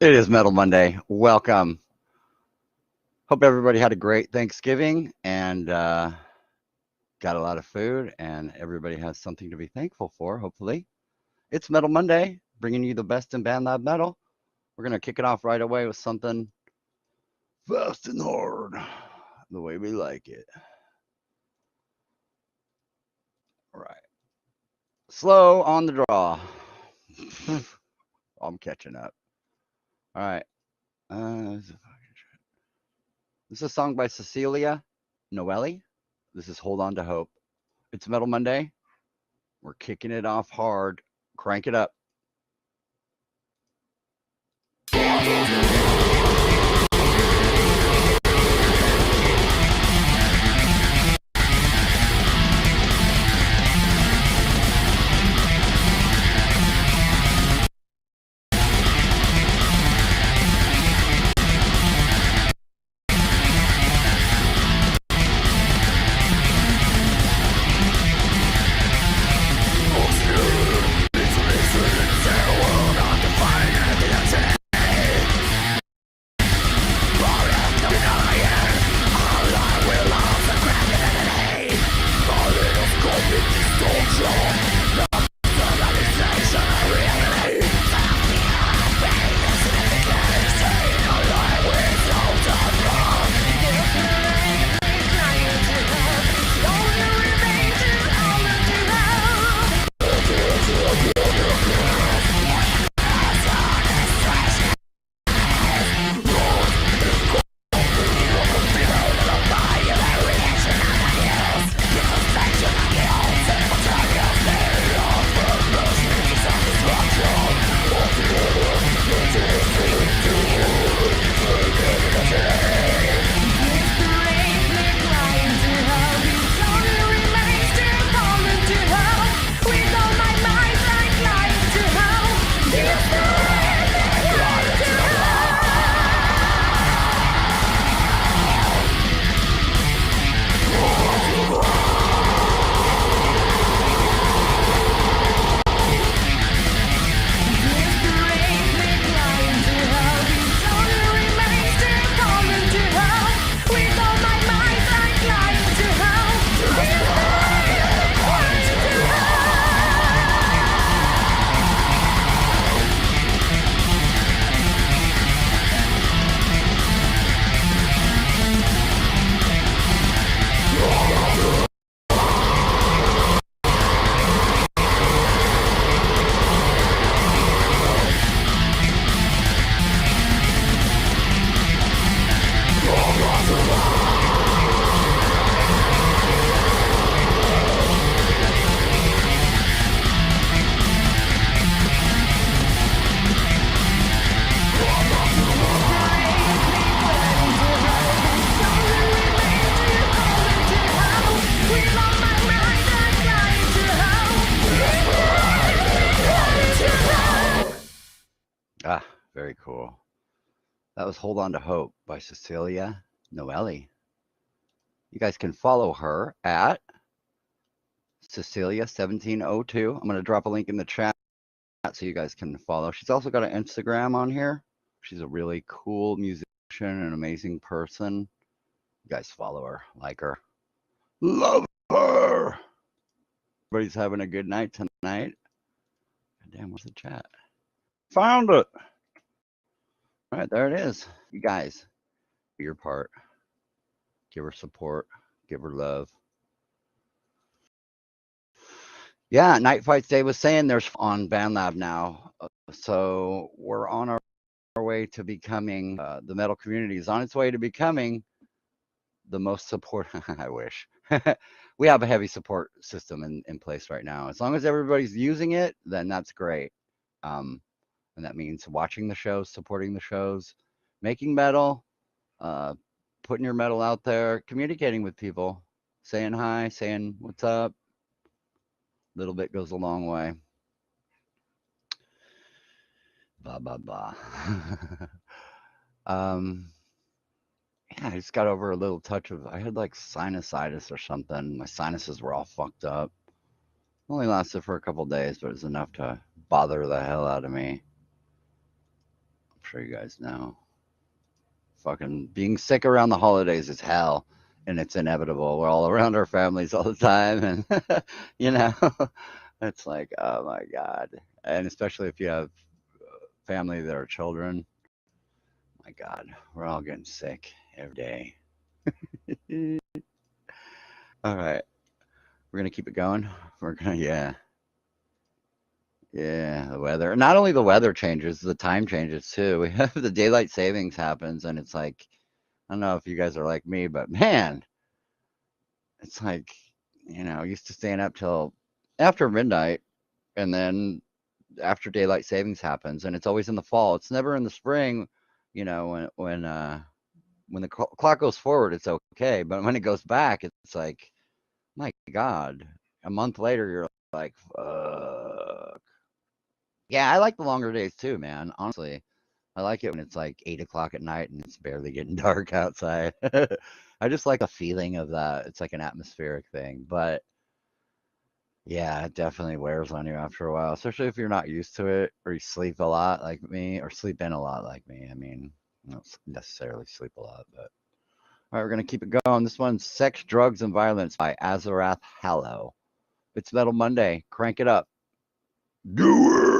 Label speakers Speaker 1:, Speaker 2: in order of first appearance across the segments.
Speaker 1: It is Metal Monday. Welcome. Hope everybody had a great Thanksgiving and got a lot of food, and everybody has something to be thankful for, hopefully. It's Metal Monday, bringing you the best in Band Lab Metal. We're going to kick it off right away with something fast and hard, the way we like it. All right. Slow on the draw. I'm catching up. All right. This is a song by Cecilia Noelle. This is Hold On to Hope. It's Metal Monday. We're kicking it off hard. Crank it up. Ah, very cool. That was Hold On to Hope by Cecilia Noelle. You guys can follow her at Cecilia1702. I'm going to drop a link in the chat so you guys can follow. She's also got an Instagram on here. She's a really cool musician and an amazing person. You guys follow her, like her, love her. Everybody's having a good night tonight. Damn, where's the chat? Found it. All right, there it is. You guys, do your part. Give her support. Give her love. Yeah, Night Fights Day was saying there's on BandLab now. So we're on our way to becoming, the metal community is on its way to becoming the most support. I wish. We have a heavy support system in place right now. As long as everybody's using it, then that's great. And that means watching the shows, supporting the shows, making metal, putting your metal out there, communicating with people, saying hi, saying what's up. Little bit goes a long way. Blah, blah, blah. Yeah, I just got over a little touch of, I had like sinusitis or something. My sinuses were all fucked up. Only lasted for a couple days, but it's enough to bother the hell out of me. sure you guys know. Fucking being sick around the holidays is hell, and it's inevitable. We're all around our families all the time, and you know, it's like, oh my god. And especially if you have family that are children, my god, we're all getting sick every day. All right, we're gonna keep it going. We're gonna, yeah, yeah. The weather. Not only the weather changes, the time changes too. We have the daylight savings happens, and it's like, I don't know if you guys are like me, but man, it's like, used to staying up till after midnight, and then after daylight savings happens, and it's always in the fall. It's never in the spring, when the clock goes forward, it's okay, but when it goes back, it's like, my God, a month later, you're like, fuck. Yeah, I like the longer days too, man. Honestly, I like it when it's like 8 o'clock at night and it's barely getting dark outside. I just like the feeling of that. It's like an atmospheric thing, but yeah, it definitely wears on you after a while, especially if you're not used to it or you sleep a lot like me or sleep in a lot like me. I mean, I don't necessarily sleep a lot, but all right, we're going to keep it going. This one's Sex, Drugs, and Violence by Azarath Hallow. It's Metal Monday. Crank it up. Do it!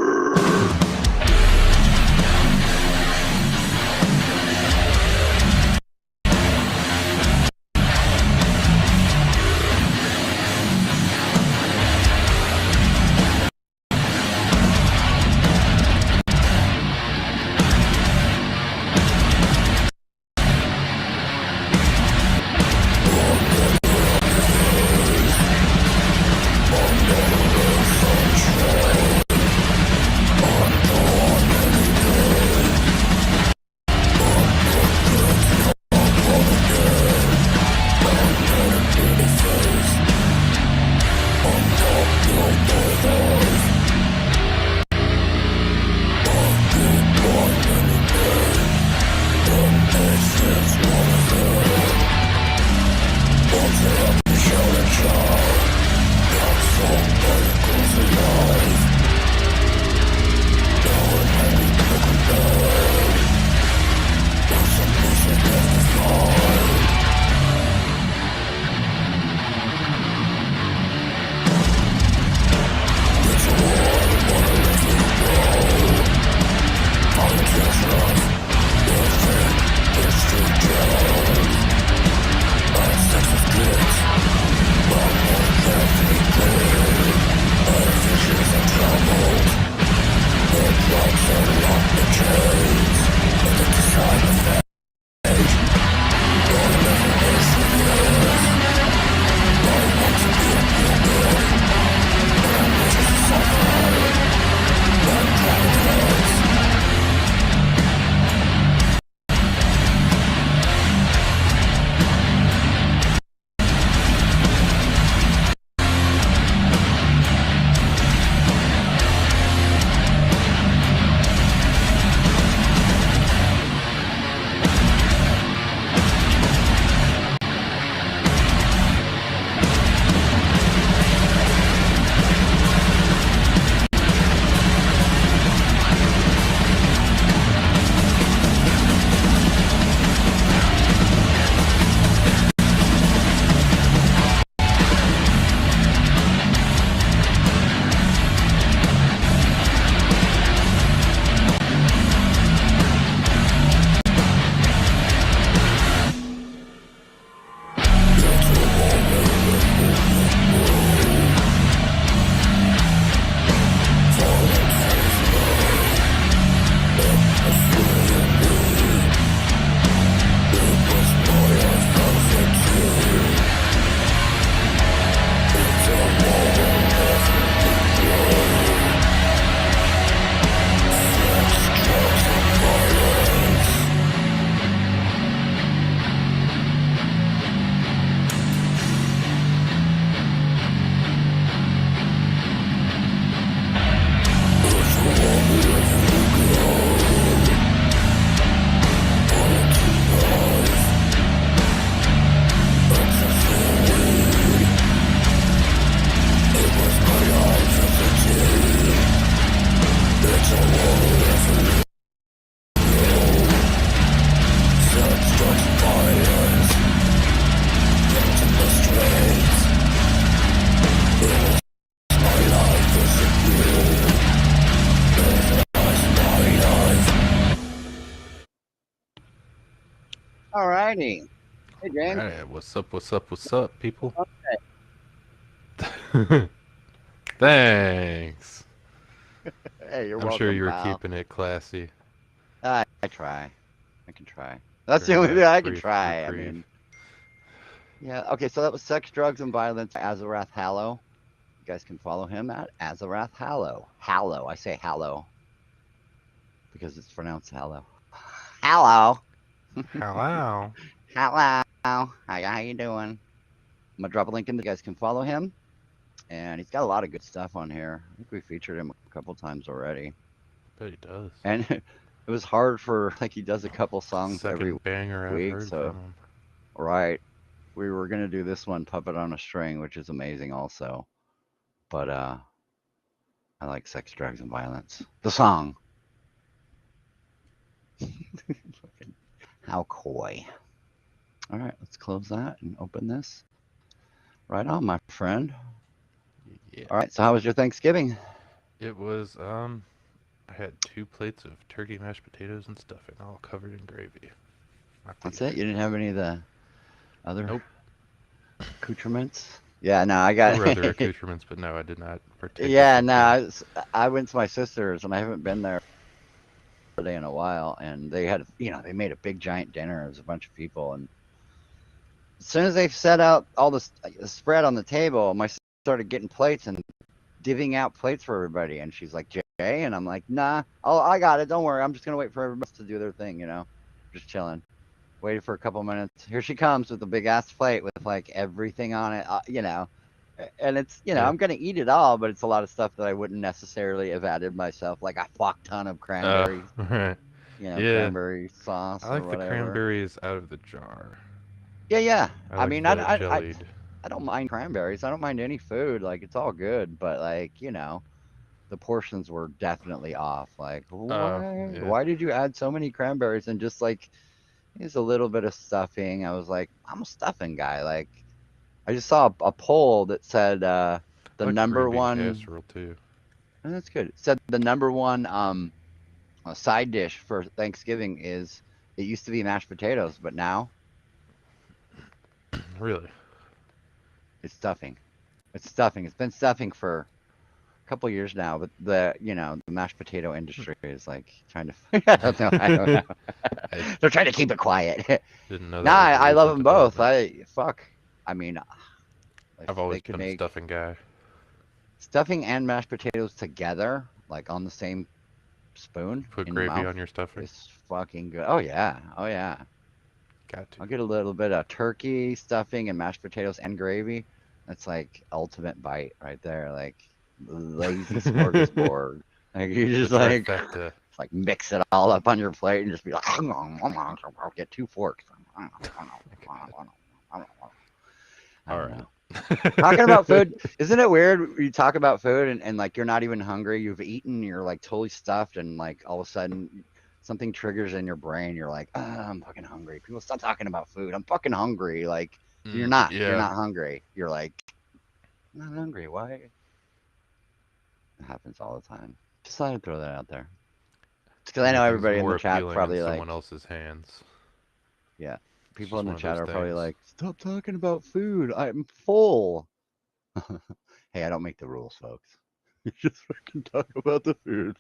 Speaker 1: All righty. Hey, James.
Speaker 2: Alright, what's up, people?
Speaker 1: Okay.
Speaker 2: Thanks.
Speaker 1: Hey, you're
Speaker 2: I'm sure
Speaker 1: welcome,
Speaker 2: you were
Speaker 1: pal.
Speaker 2: keeping it classy
Speaker 1: I try. I can try. That's the
Speaker 2: during
Speaker 1: only thing
Speaker 2: that
Speaker 1: I can
Speaker 2: brief
Speaker 1: try. I
Speaker 2: reprieve.
Speaker 1: mean, yeah. Okay, so that was Sex, Drugs, and Violence by Azarath Hallow. You guys can follow him at Azarath Hallow. Hallow. I say Hallow because it's pronounced Hallow. Hallow.
Speaker 2: Hello.
Speaker 1: Hello. How you doing? I'm gonna drop a link in. You guys can follow him, and he's got a lot of good stuff on here. I think we featured him a couple times already,
Speaker 2: Bet he does.
Speaker 1: and it was hard for like he does a couple songs every
Speaker 2: Second banger I've
Speaker 1: week.
Speaker 2: heard from
Speaker 1: So
Speaker 2: him.
Speaker 1: right, we were gonna do this one, Puppet on a String, which is amazing also. But I like Sex, Drugs, and Violence. The song. How coy. All right, let's close that and open this. Right on, my friend.
Speaker 2: Yeah.
Speaker 1: All right, so how was your Thanksgiving?
Speaker 2: It was, I had 2 plates of turkey mashed potatoes and stuffing, all covered in gravy. My
Speaker 1: That's it. You
Speaker 2: favorite.
Speaker 1: didn't have any of the other
Speaker 2: Nope.
Speaker 1: accoutrements? Yeah, no, I
Speaker 2: There
Speaker 1: got.
Speaker 2: were other accoutrements, but no, I did not partake of
Speaker 1: Yeah,
Speaker 2: any
Speaker 1: no,
Speaker 2: of those.
Speaker 1: I went to my sister's and I haven't been there in a while, and they had, they made a big giant dinner. It was a bunch of people, and as soon as they set out all this spread on the table, my sister started getting plates and divvying out plates for everybody, and she's like, "Jay," and I'm like, "Nah, I got it. Don't worry. I'm just gonna wait for everybody else to do their thing, just chilling." Waited for a couple minutes. Here she comes with a big ass plate with like everything on it, and it's,
Speaker 2: Yeah.
Speaker 1: I'm gonna eat it all, but it's a lot of stuff that I wouldn't necessarily have added myself, like a fuck ton of cranberries,
Speaker 2: Right. Yeah.
Speaker 1: cranberry sauce
Speaker 2: I
Speaker 1: or
Speaker 2: like the
Speaker 1: whatever.
Speaker 2: cranberries out of the jar.
Speaker 1: Yeah, yeah.
Speaker 2: I
Speaker 1: I
Speaker 2: like
Speaker 1: mean,
Speaker 2: the jellied.
Speaker 1: I don't mind cranberries. I don't mind any food. Like it's all good, but like, the portions were definitely off. Like,
Speaker 2: Yeah.
Speaker 1: why did you add so many cranberries and just like here's a little bit of stuffing? I was like, I'm a stuffing guy. Like, I just saw a poll that said
Speaker 2: I
Speaker 1: the
Speaker 2: like the green
Speaker 1: number
Speaker 2: bean
Speaker 1: one.
Speaker 2: casserole too.
Speaker 1: And that's good. It said the number one side dish for Thanksgiving is it used to be mashed potatoes, but now
Speaker 2: Really?
Speaker 1: it's stuffing. It's stuffing. It's been stuffing for a couple years now, but the mashed potato industry is like trying to. I don't know. I don't know.
Speaker 2: I
Speaker 1: They're trying to keep it quiet.
Speaker 2: didn't know
Speaker 1: Nah,
Speaker 2: that was a
Speaker 1: I love
Speaker 2: recent
Speaker 1: them both.
Speaker 2: development.
Speaker 1: I fuck. I mean, if
Speaker 2: I've
Speaker 1: they
Speaker 2: always
Speaker 1: could
Speaker 2: been a
Speaker 1: make
Speaker 2: stuffing guy.
Speaker 1: stuffing and mashed potatoes together, like on the same spoon
Speaker 2: Put
Speaker 1: in the
Speaker 2: gravy
Speaker 1: mouth,
Speaker 2: on your stuffing.
Speaker 1: is fucking good. Oh yeah, oh yeah.
Speaker 2: Got to.
Speaker 1: I'll get a little bit of turkey stuffing and mashed potatoes and gravy. That's like ultimate bite right there, like lazy smorgasbord. Like you
Speaker 2: The
Speaker 1: just
Speaker 2: trifecta.
Speaker 1: like mix it all up on your plate and just be like, I'll get 2 forks. I
Speaker 2: All
Speaker 1: don't
Speaker 2: right.
Speaker 1: know. Talking about food, isn't it weird? You talk about food and like you're not even hungry. You've eaten, you're like totally stuffed, and like all of a sudden something triggers in your brain. You're like, I'm fucking hungry. People stop talking about food. I'm fucking hungry. Like you're not. You're
Speaker 2: Yeah.
Speaker 1: not hungry. You're like, I'm not hungry. Why? It happens all the time. Just thought I'd throw that out there. Because I know
Speaker 2: Anything's
Speaker 1: everybody in
Speaker 2: more
Speaker 1: the chat's
Speaker 2: appealing in
Speaker 1: probably
Speaker 2: someone
Speaker 1: like,
Speaker 2: else's hands.
Speaker 1: yeah.
Speaker 2: It's
Speaker 1: People
Speaker 2: just
Speaker 1: in
Speaker 2: one
Speaker 1: the
Speaker 2: of
Speaker 1: chat
Speaker 2: those
Speaker 1: are probably
Speaker 2: things.
Speaker 1: like, stop talking about food. I'm full. Hey, I don't make the rules, folks. You just fucking talk about the food.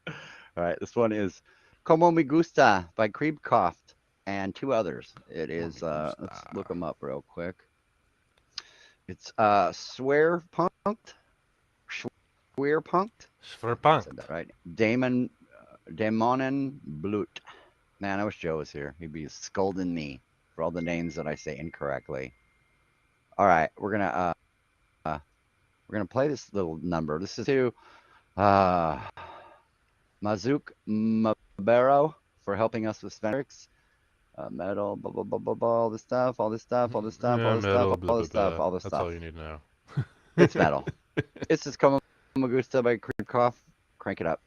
Speaker 1: All right, this one is Como Me Gusta by Creepcoft and two others. It
Speaker 2: Como me
Speaker 1: is let's look
Speaker 2: gusta.
Speaker 1: them up real quick. It's Swear Punked. Swear Punked. I said
Speaker 2: Schverpunkt.
Speaker 1: that right. Damonen Blut. Man, I wish Joe was here. He'd be scolding me for all the names that I say incorrectly. All right, we're gonna play this little number. This is to uh Mazuk Mabero for helping us with Spendrix. Metal, blah, blah, blah, blah, blah, all this stuff, all this stuff, all this stuff, all
Speaker 2: Yeah,
Speaker 1: this stuff,
Speaker 2: metal, blah
Speaker 1: all
Speaker 2: blah
Speaker 1: this stuff,
Speaker 2: blah.
Speaker 1: all this
Speaker 2: That's all
Speaker 1: stuff.
Speaker 2: you need to know.
Speaker 1: It's metal. It's just Como Magusta by Creepcoff. Crank it up.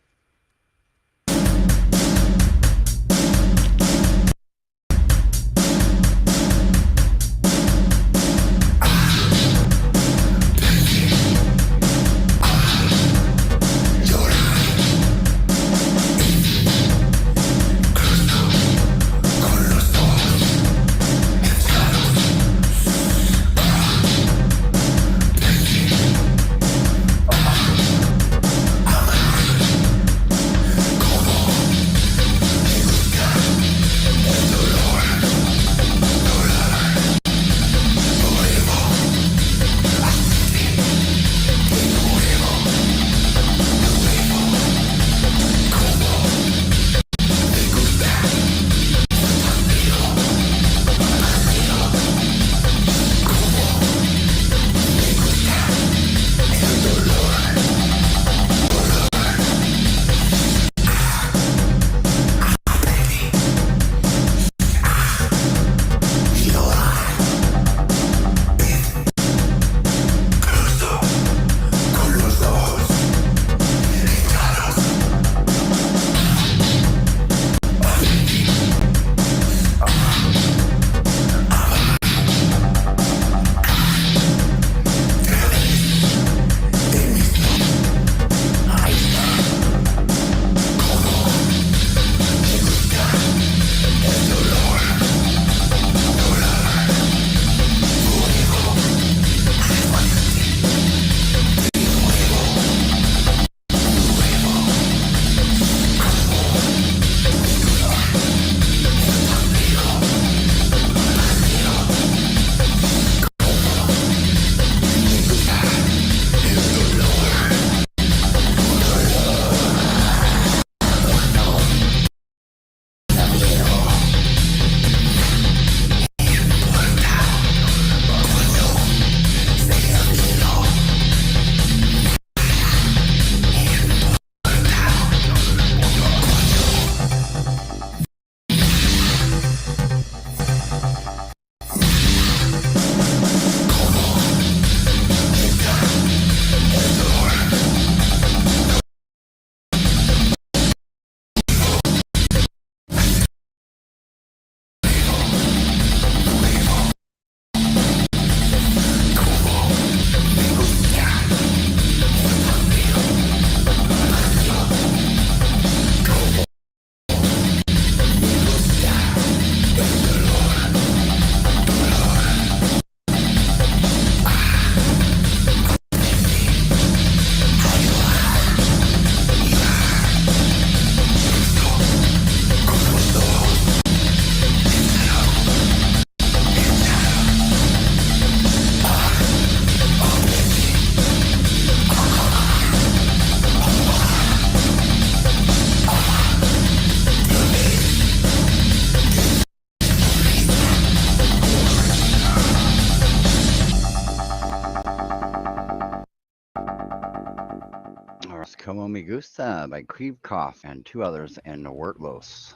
Speaker 1: Me Gusta by Krievkoff and two others in Wertlos.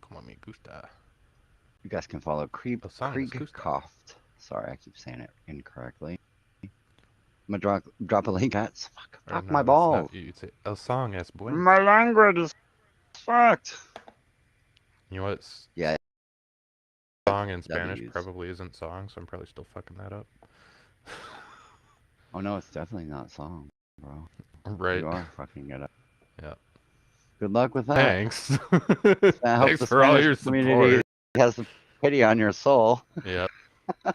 Speaker 2: Como me gusta.
Speaker 1: You guys can follow
Speaker 2: El song is gusta.
Speaker 1: Kriegkoff. Sorry, I keep saying it incorrectly. I'm gonna drop a link at
Speaker 2: Or
Speaker 1: fuck
Speaker 2: no,
Speaker 1: my
Speaker 2: it's
Speaker 1: balls.
Speaker 2: not. You'd say El song es bueno.
Speaker 1: My language is fucked.
Speaker 2: You know what?
Speaker 1: Yeah,
Speaker 2: Song in Spanish
Speaker 1: W's.
Speaker 2: probably isn't song, so I'm probably still fucking that up.
Speaker 1: Oh no, it's definitely not song, bro.
Speaker 2: Right.
Speaker 1: You are fucking it up.
Speaker 2: Yeah.
Speaker 1: Good luck with that.
Speaker 2: Thanks.
Speaker 1: I hope
Speaker 2: Thanks
Speaker 1: the
Speaker 2: for all
Speaker 1: Spanish
Speaker 2: your
Speaker 1: community
Speaker 2: support.
Speaker 1: has some pity on your soul.
Speaker 2: Yeah.
Speaker 1: Him,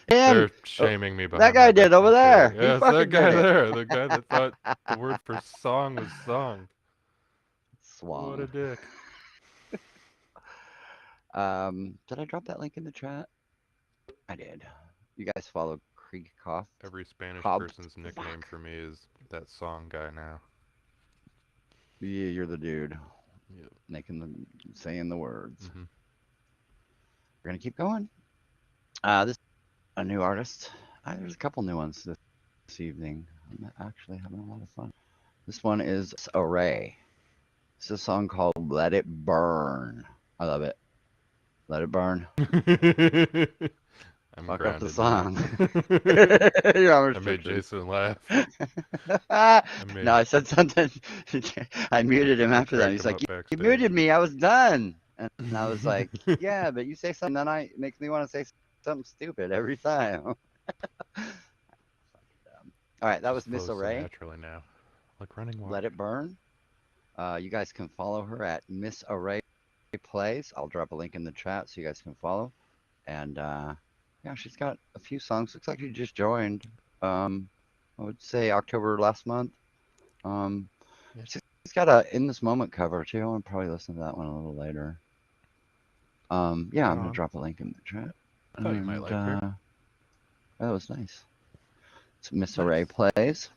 Speaker 2: They're shaming me behind
Speaker 1: that guy
Speaker 2: my
Speaker 1: did
Speaker 2: back
Speaker 1: over
Speaker 2: and
Speaker 1: there.
Speaker 2: shit.
Speaker 1: He
Speaker 2: Yeah, it's
Speaker 1: fucking
Speaker 2: that guy
Speaker 1: did it.
Speaker 2: there. The guy that thought the word for song was song.
Speaker 1: Swung.
Speaker 2: What a dick.
Speaker 1: Did I drop that link in the chat? I did. You guys follow Kriegkoff?
Speaker 2: Every Spanish
Speaker 1: Cobb?
Speaker 2: person's nickname for me is that song guy now.
Speaker 1: Yeah, you're the dude.
Speaker 2: Yep.
Speaker 1: Saying the words.
Speaker 2: Mm-hmm.
Speaker 1: We're gonna keep going. This is a new artist. There's a couple new ones this evening. I'm actually having a lot of fun. This one is Array. It's a song called Let It Burn. I love it. Let It Burn.
Speaker 2: I'm
Speaker 1: Fuck up the
Speaker 2: grounded
Speaker 1: song.
Speaker 2: I made Jason laugh.
Speaker 1: No, I said something. I muted him after that. He's like, you muted me. I was done. And I was like, yeah, but you say something, then it makes me want to say something stupid every time. All right, that was Miss Array.
Speaker 2: Naturally now, like running water.
Speaker 1: Let It Burn. You guys can follow her at Miss Array Plays. I'll drop a link in the chat so you guys can follow. And yeah, she's got a few songs. Looks like she just joined. I would say October last month. She's got a In This Moment cover too. I'll probably listen to that one a little later. Yeah, I'm gonna drop a link in the chat.
Speaker 2: I thought you might like her.
Speaker 1: That was nice. It's Miss Array Plays.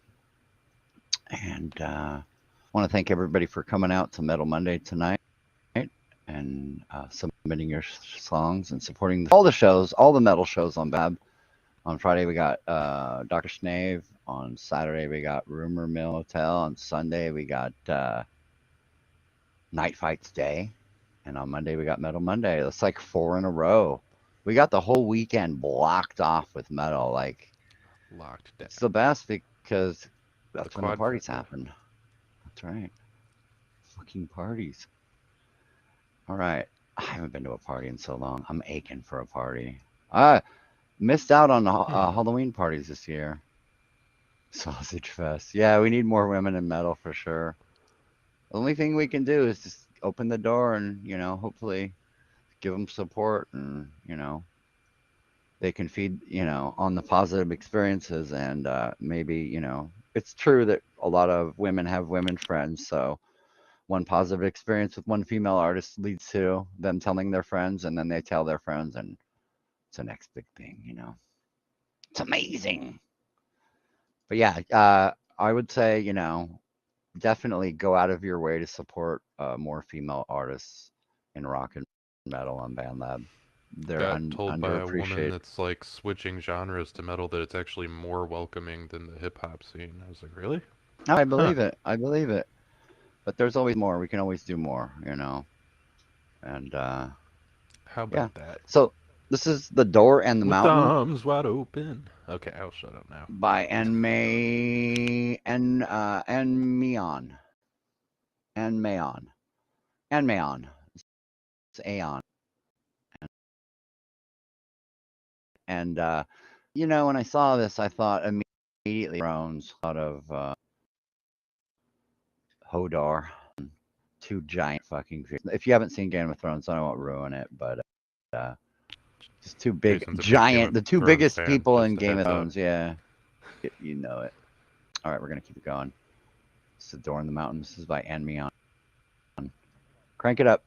Speaker 1: And I want to thank everybody for coming out to Metal Monday tonight and submitting your songs and supporting all the shows, all the metal shows on Bab. On Friday, we got Dr. Snave. On Saturday, we got Rumor Mill Hotel. On Sunday, we got Night Fights Day. And on Monday, we got Metal Monday. It's like 4 in a row. We got the whole weekend blocked off with metal. Like,
Speaker 2: locked down.
Speaker 1: It's the best because that's when the parties happen. That's right. Fucking parties. All right. I haven't been to a party in so long. I'm aching for a party. I missed out on Halloween parties this year. Sausage Fest. Yeah, we need more women in metal for sure. The only thing we can do is just open the door and, you know, hopefully give them support and, you know, they can feed, you know, on the positive experiences and maybe, you know, it's true that a lot of women have women friends. So one positive experience with one female artist leads to them telling their friends and then they tell their friends and it's the next big thing, you know. It's amazing. But yeah, I would say, you know, definitely go out of your way to support more female artists in rock and metal on BandLab. They're
Speaker 2: got told by a woman
Speaker 1: underappreciated.
Speaker 2: that's like switching genres to metal that it's actually more welcoming than the hip hop scene. I was like, really?
Speaker 1: I believe it. I believe it. But there's always more. We can always do more, you know. And
Speaker 2: how about that?
Speaker 1: So this is The Door and the Mountain.
Speaker 2: With arms wide open. Okay, I'll shut up now.
Speaker 1: By Enmeon. It's Aeon. And you know, when I saw this, I thought immediately Thrones, thought of Hodor, two giant fucking creatures. If you haven't seen Game of Thrones, I won't ruin it, but just two big giant, the two biggest people in Game of Thrones. Yeah, you know it. All right, we're gonna keep it going. It's The Door in the Mountain. This is by Enmeon. Crank it up.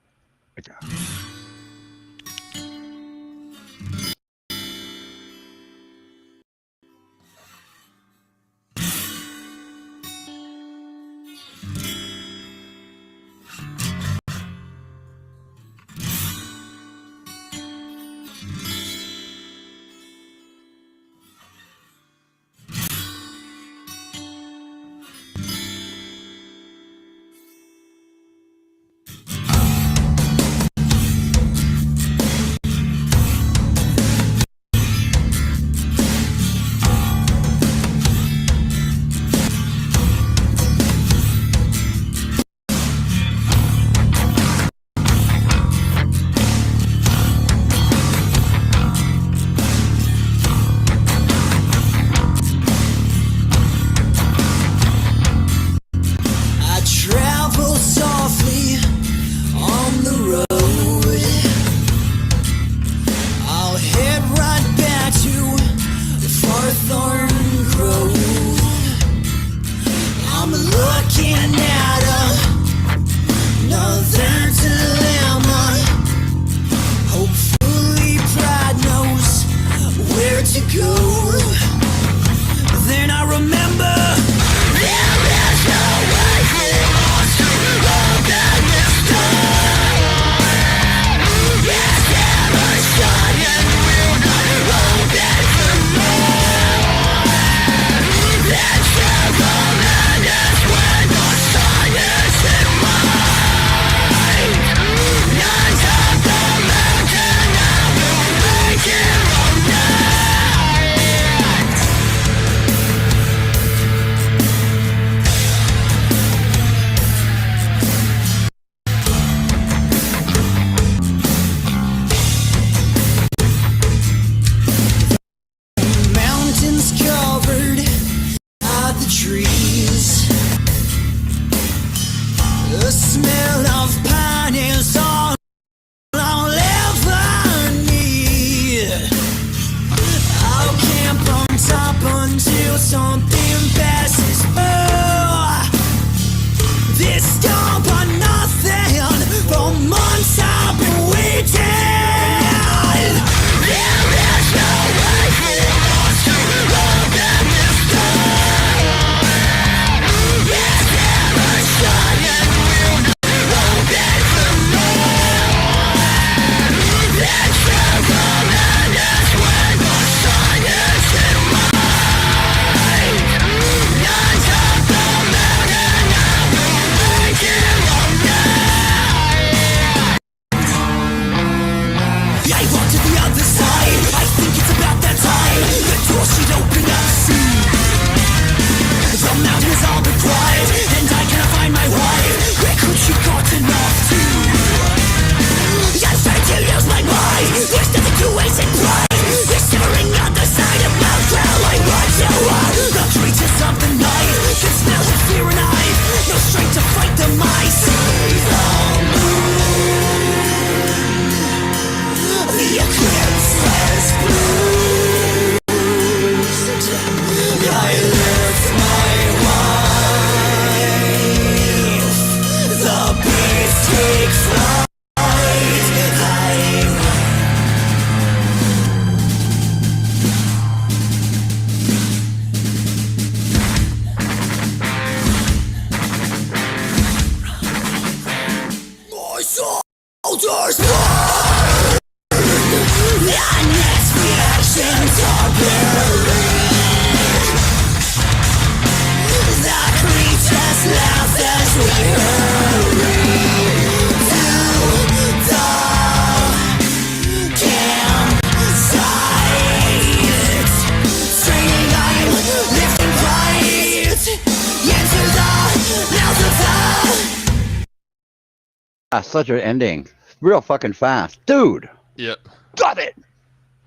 Speaker 1: Such an ending. Real fucking fast. Dude!
Speaker 2: Yep.
Speaker 1: Stop it!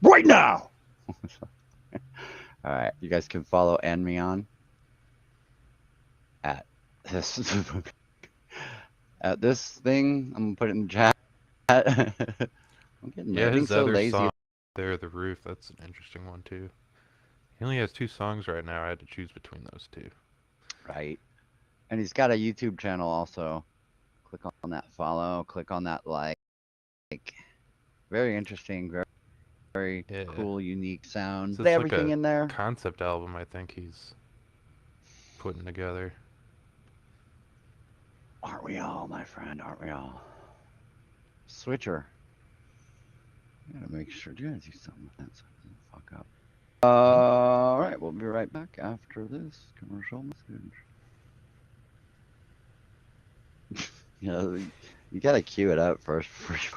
Speaker 1: Right now! Alright, you guys can follow and me on at this at this thing. I'm gonna put it in the chat. I'm getting
Speaker 2: His
Speaker 1: so
Speaker 2: other
Speaker 1: lazy.
Speaker 2: song, There the Roof, that's an interesting one too. He only has 2 songs right now. I had to choose between those 2.
Speaker 1: Right. And he's got a YouTube channel also. Click on that follow, click on that like. Very interesting, very cool, unique sound.
Speaker 2: So it's
Speaker 1: everything
Speaker 2: like a
Speaker 1: in there.
Speaker 2: concept album I think he's putting together.
Speaker 1: Aren't we all, my friend? Aren't we all? Switcher. I gotta make sure. Do you gotta do something with that so it doesn't fuck up. All right, we'll be right back after this commercial message. You gotta cue it up first before you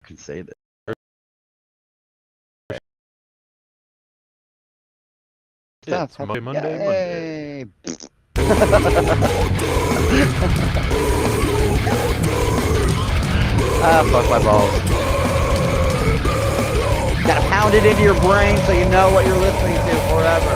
Speaker 1: can say that.
Speaker 2: It's Monday.
Speaker 1: Fuck my balls. Gotta pound it into your brain so you know what you're listening to forever.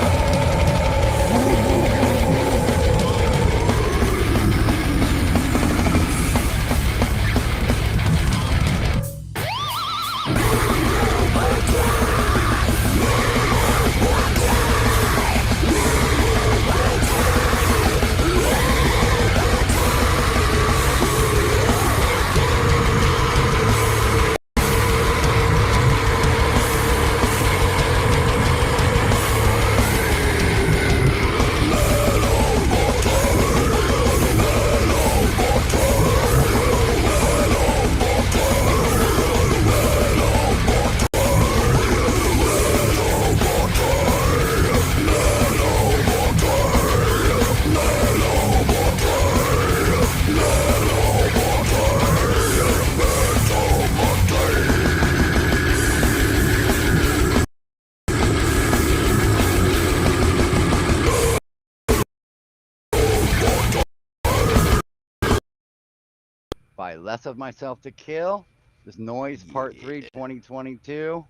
Speaker 1: By Less of Myself to Kill. This Noise Part 3 2022.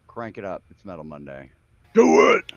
Speaker 1: Crank it up. It's Metal Monday. Do it!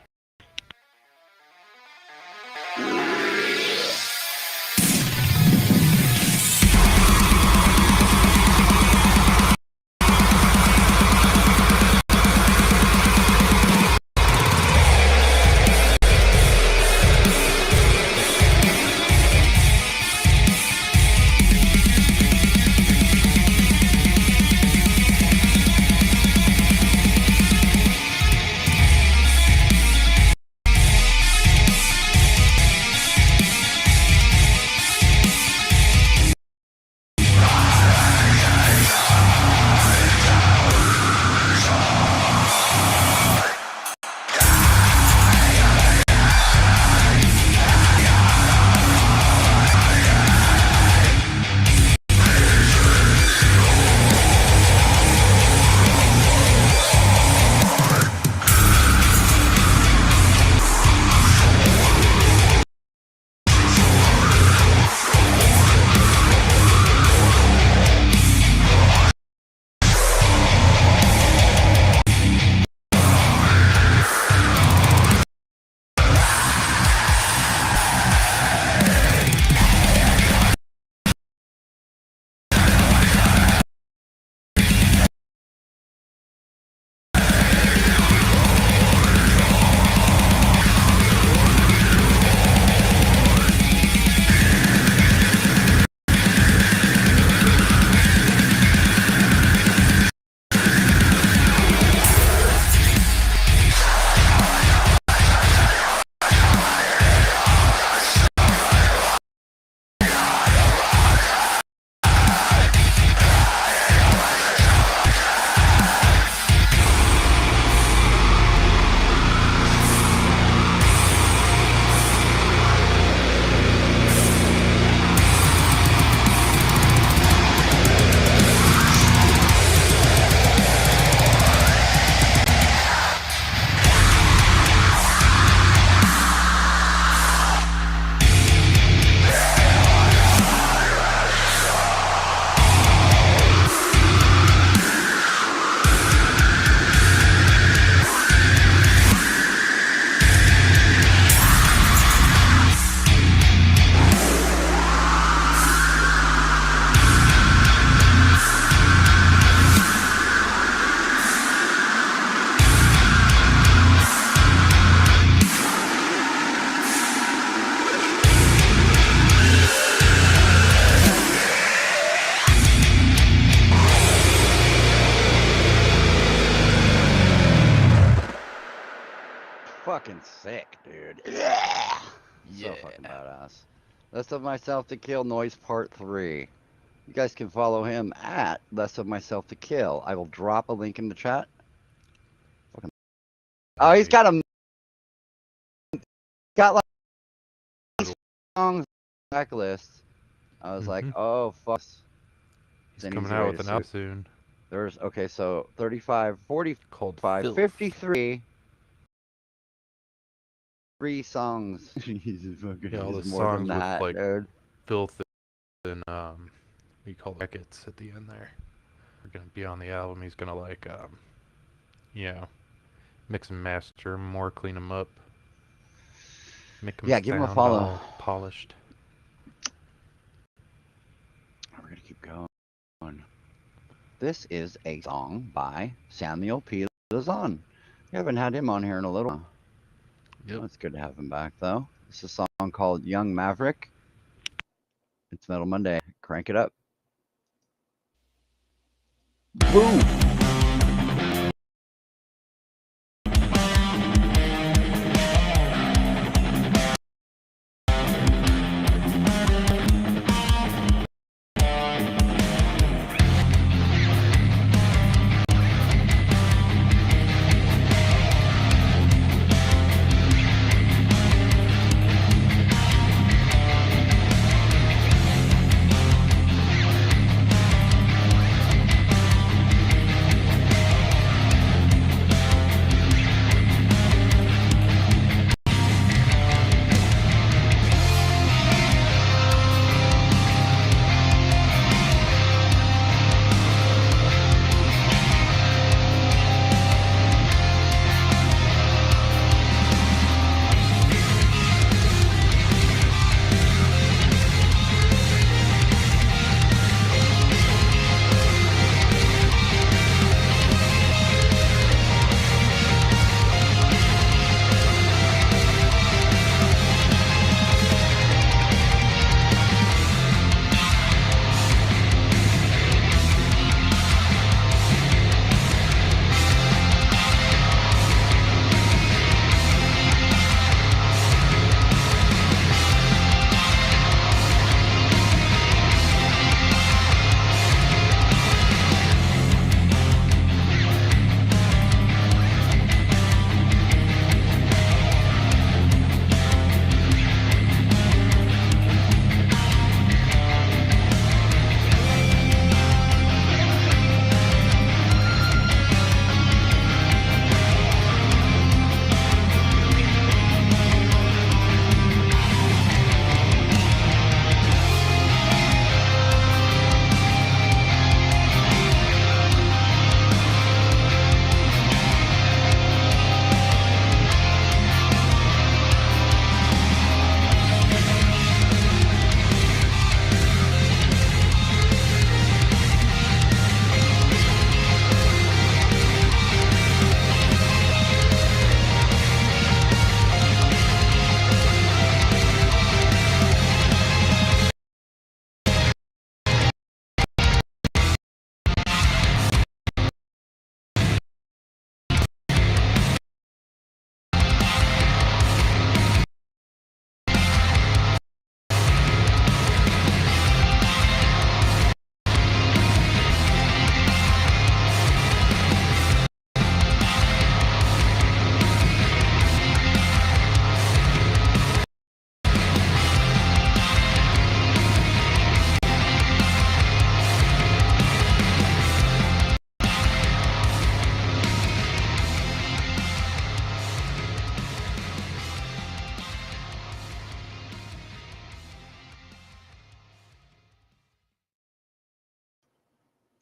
Speaker 1: fucking sick, dude. Yeah. So
Speaker 2: Yeah.
Speaker 1: fucking badass. Less of Myself to Kill Noise Part 3. You guys can follow him at Less of Myself to Kill. I will drop a link in the chat. Fucking... Oh, he's got a like songs backlist. I was like, oh fuck.
Speaker 2: He's coming out with an album soon.
Speaker 1: There's okay, so 35, 45,
Speaker 2: Called
Speaker 1: 53. 3 songs. Jesus fucking.
Speaker 2: Yeah, all the
Speaker 1: more than
Speaker 2: songs
Speaker 1: that,
Speaker 2: with like
Speaker 1: dude.
Speaker 2: filth and what do you call brackets at the end there. Are gonna be on the album. He's gonna like you know, mix and master 'em more, clean them up, make them
Speaker 1: Give him a
Speaker 2: sound
Speaker 1: follow.
Speaker 2: all polished.
Speaker 1: We're gonna keep going. This is a song by Samuel P. Lazan. We haven't had him on here in a little while.
Speaker 2: Yep.
Speaker 1: Well, it's good to have him back, though. This is a song called Young Maverick. It's Metal Monday. Crank it up. Boom!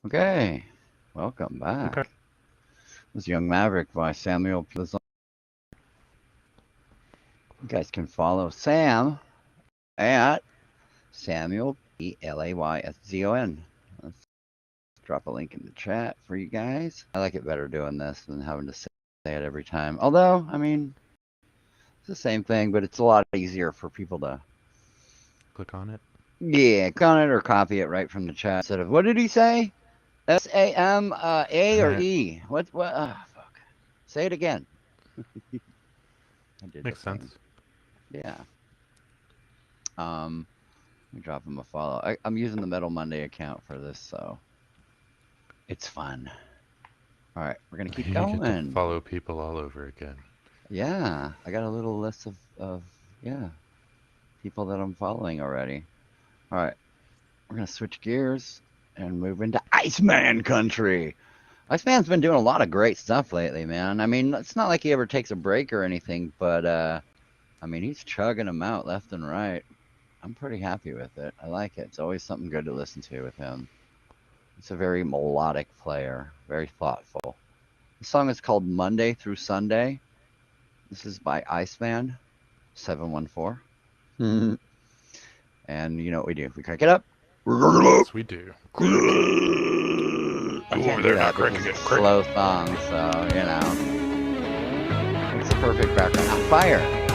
Speaker 1: Okay, welcome back.
Speaker 2: Okay.
Speaker 1: This is Young Maverick by Samuel P. Lazan. You guys can follow Sam at Samuel P-L-A-Y-S-Z-O-N. Let's drop a link in the chat for you guys. I like it better doing this than having to say it every time. Although, I mean, it's the same thing, but it's a lot easier for people to
Speaker 2: click on it.
Speaker 1: Yeah, click on it or copy it right from the chat instead of, what did he say? S-A-M-A or E? What? Fuck. Say it again. I did
Speaker 2: Makes
Speaker 1: the same.
Speaker 2: sense.
Speaker 1: Yeah. Let me drop him a follow. I'm using the Metal Monday account for this, so it's fun. All right, we're gonna keep
Speaker 2: You get to
Speaker 1: going.
Speaker 2: follow people all over again.
Speaker 1: Yeah, I got a little list of yeah people that I'm following already. All right, we're gonna switch gears and move into Iceman country. Iceman's been doing a lot of great stuff lately, man. I mean, it's not like he ever takes a break or anything, but I mean, he's chugging them out left and right. I'm pretty happy with it. I like it. It's always something good to listen to with him. He's a very melodic player, very thoughtful. The song is called Monday Through Sunday. This is by Iceman 714. And you know what we do? We crank it up.
Speaker 2: Yes, we do. Crank it.
Speaker 1: I
Speaker 2: Go
Speaker 1: can't
Speaker 2: over
Speaker 1: do
Speaker 2: there now,
Speaker 1: that
Speaker 2: crank
Speaker 1: because
Speaker 2: it,
Speaker 1: it's a
Speaker 2: crank
Speaker 1: slow
Speaker 2: it.
Speaker 1: song, so you know. It's a perfect background. Ah, fire!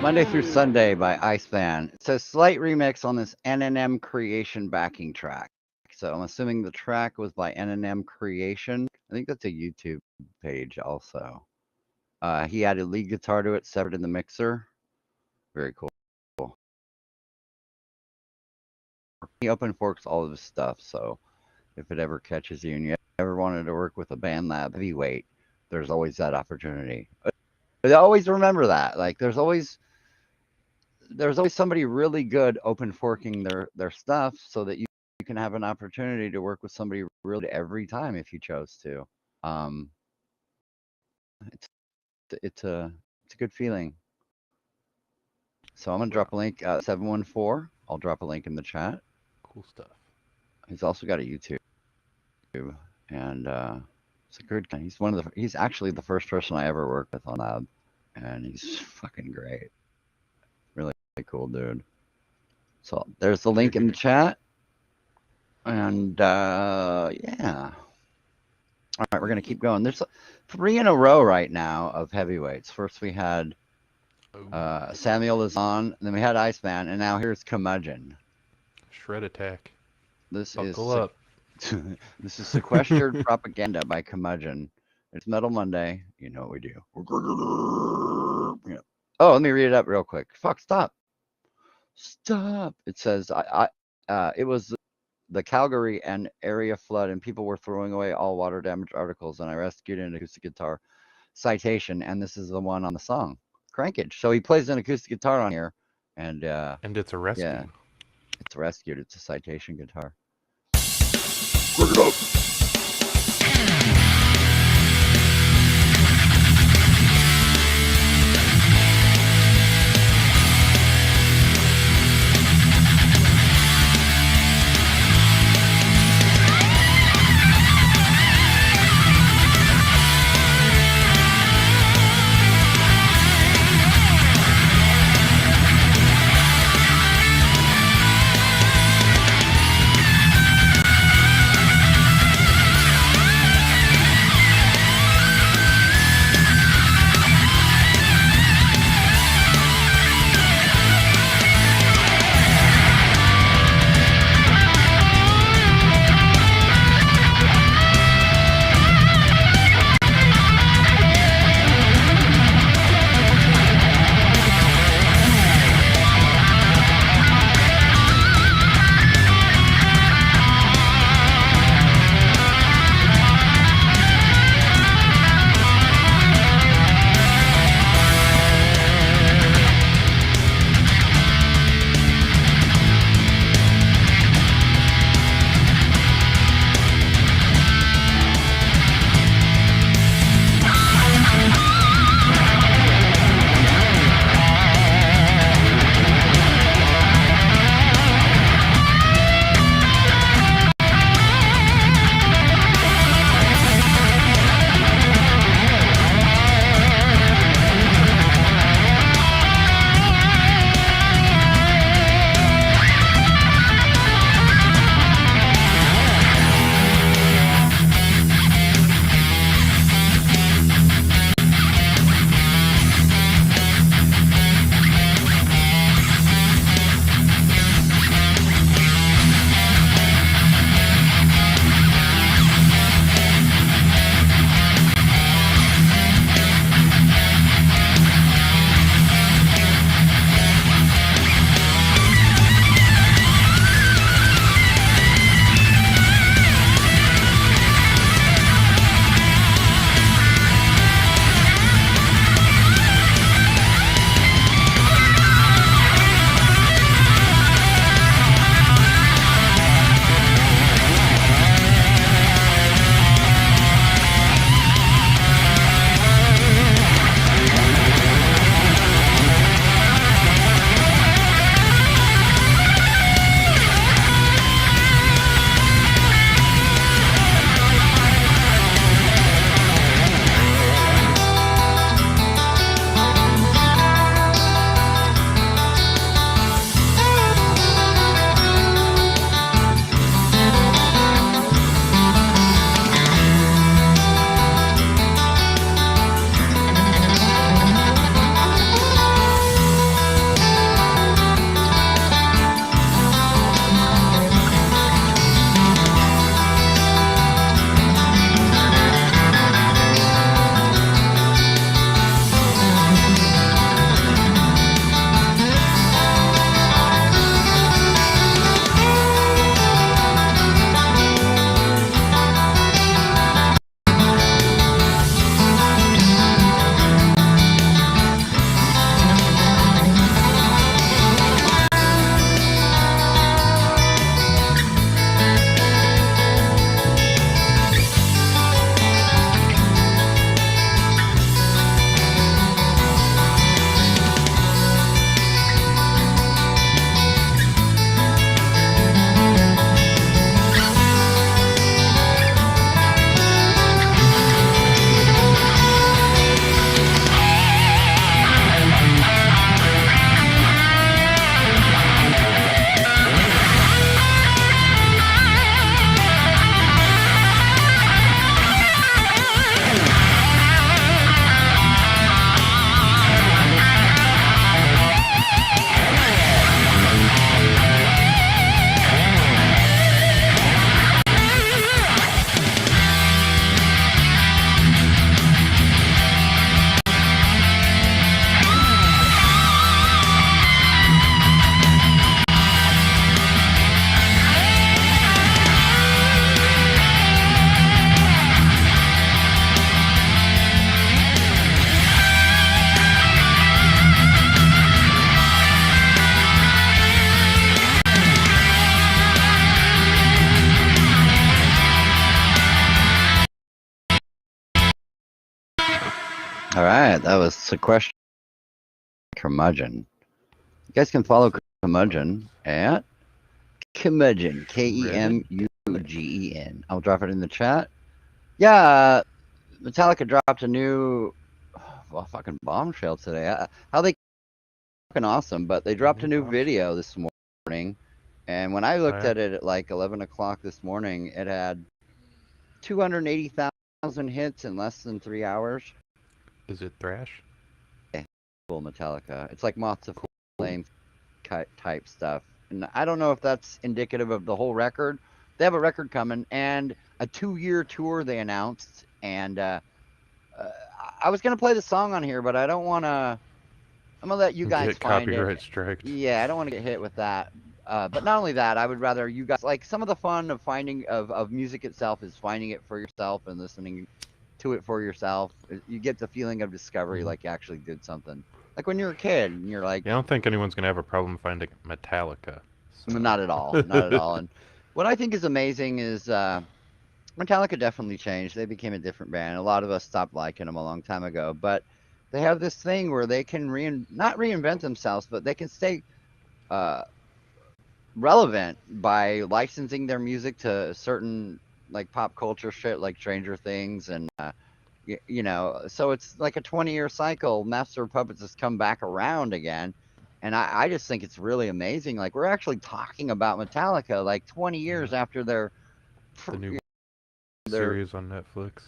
Speaker 1: Monday through Sunday by Iceman. It says slight remix on this NNM Creation backing track. So I'm assuming the track was by NNM Creation. I think that's a YouTube page also. He added lead guitar to it, separate in the mixer. Very cool. He open forks all of his stuff, so if it ever catches you and you ever wanted to work with a BandLab heavyweight, there's always that opportunity. But always remember that. Like there's always somebody really good open forking their stuff so that you can have an opportunity to work with somebody really every time if you chose to. Um, it's it's a good feeling. So I'm gonna drop a link 714. I'll drop a link in the chat.
Speaker 2: Cool stuff.
Speaker 1: He's also got a YouTube, and it's a good guy. He's actually the first person I ever worked with on Lab, and he's fucking great. Really cool dude. So there's the link in the chat. And yeah. All right, we're gonna keep going. There's 3 in a row right now of heavyweights. First we had Samuel is on, then we had Iceman, and now here's Curmudgeon.
Speaker 2: Shred Attack.
Speaker 1: This
Speaker 2: Buckle up.
Speaker 1: This is Sequestered Propaganda by Curmudgeon. It's Metal Monday. You know what we do. Yeah. Oh, let me read it up real quick. Fuck, stop. Stop. It says it was the Calgary and area flood, and people were throwing away all water damage articles, and I rescued an acoustic guitar citation, and this is the one on the song, Crankage. So he plays an acoustic guitar on here, and
Speaker 2: it's a rescue.
Speaker 1: Yeah, it's rescued. It's a citation guitar.
Speaker 3: Break it up.
Speaker 1: All right, that was Sequester Curmudgeon. You guys can follow Curmudgeon at Curmudgeon, Kemugen. I'll drop it in the chat. Yeah, Metallica dropped a new, well, fucking bombshell today. How they fucking awesome, but they dropped a new video this morning, and when I looked at it at like 11 o'clock this morning, it had 280,000 hits in less than 3 hours.
Speaker 2: Is it thrash?
Speaker 1: Full Metallica. It's like Moths of Flame type stuff. And I don't know if that's indicative of the whole record. They have a record coming and a 2-year tour they announced. And I was gonna play the song on here, but I don't want to. I'm gonna let you guys
Speaker 2: Get
Speaker 1: find
Speaker 2: copyright
Speaker 1: it.
Speaker 2: striked.
Speaker 1: Yeah, I don't want to get hit with that. But not only that, I would rather you guys like some of the fun of finding of music itself is finding it for yourself and listening to it for yourself. You get the feeling of discovery, like you actually did something. Like when you're a kid and you're like,
Speaker 2: yeah, I don't think anyone's gonna have a problem finding Metallica. So.
Speaker 1: not at all, not at all. And what I think is amazing is Metallica definitely changed. They became a different band. A lot of us stopped liking them a long time ago, but they have this thing where they can not reinvent themselves, but they can stay uh, relevant by licensing their music to certain like pop culture shit, like Stranger Things, and you know, so it's like a 20-year cycle. Master of Puppets has come back around again, and I just think it's really amazing. Like we're actually talking about Metallica like 20 years after
Speaker 2: The new
Speaker 1: their
Speaker 2: series on Netflix.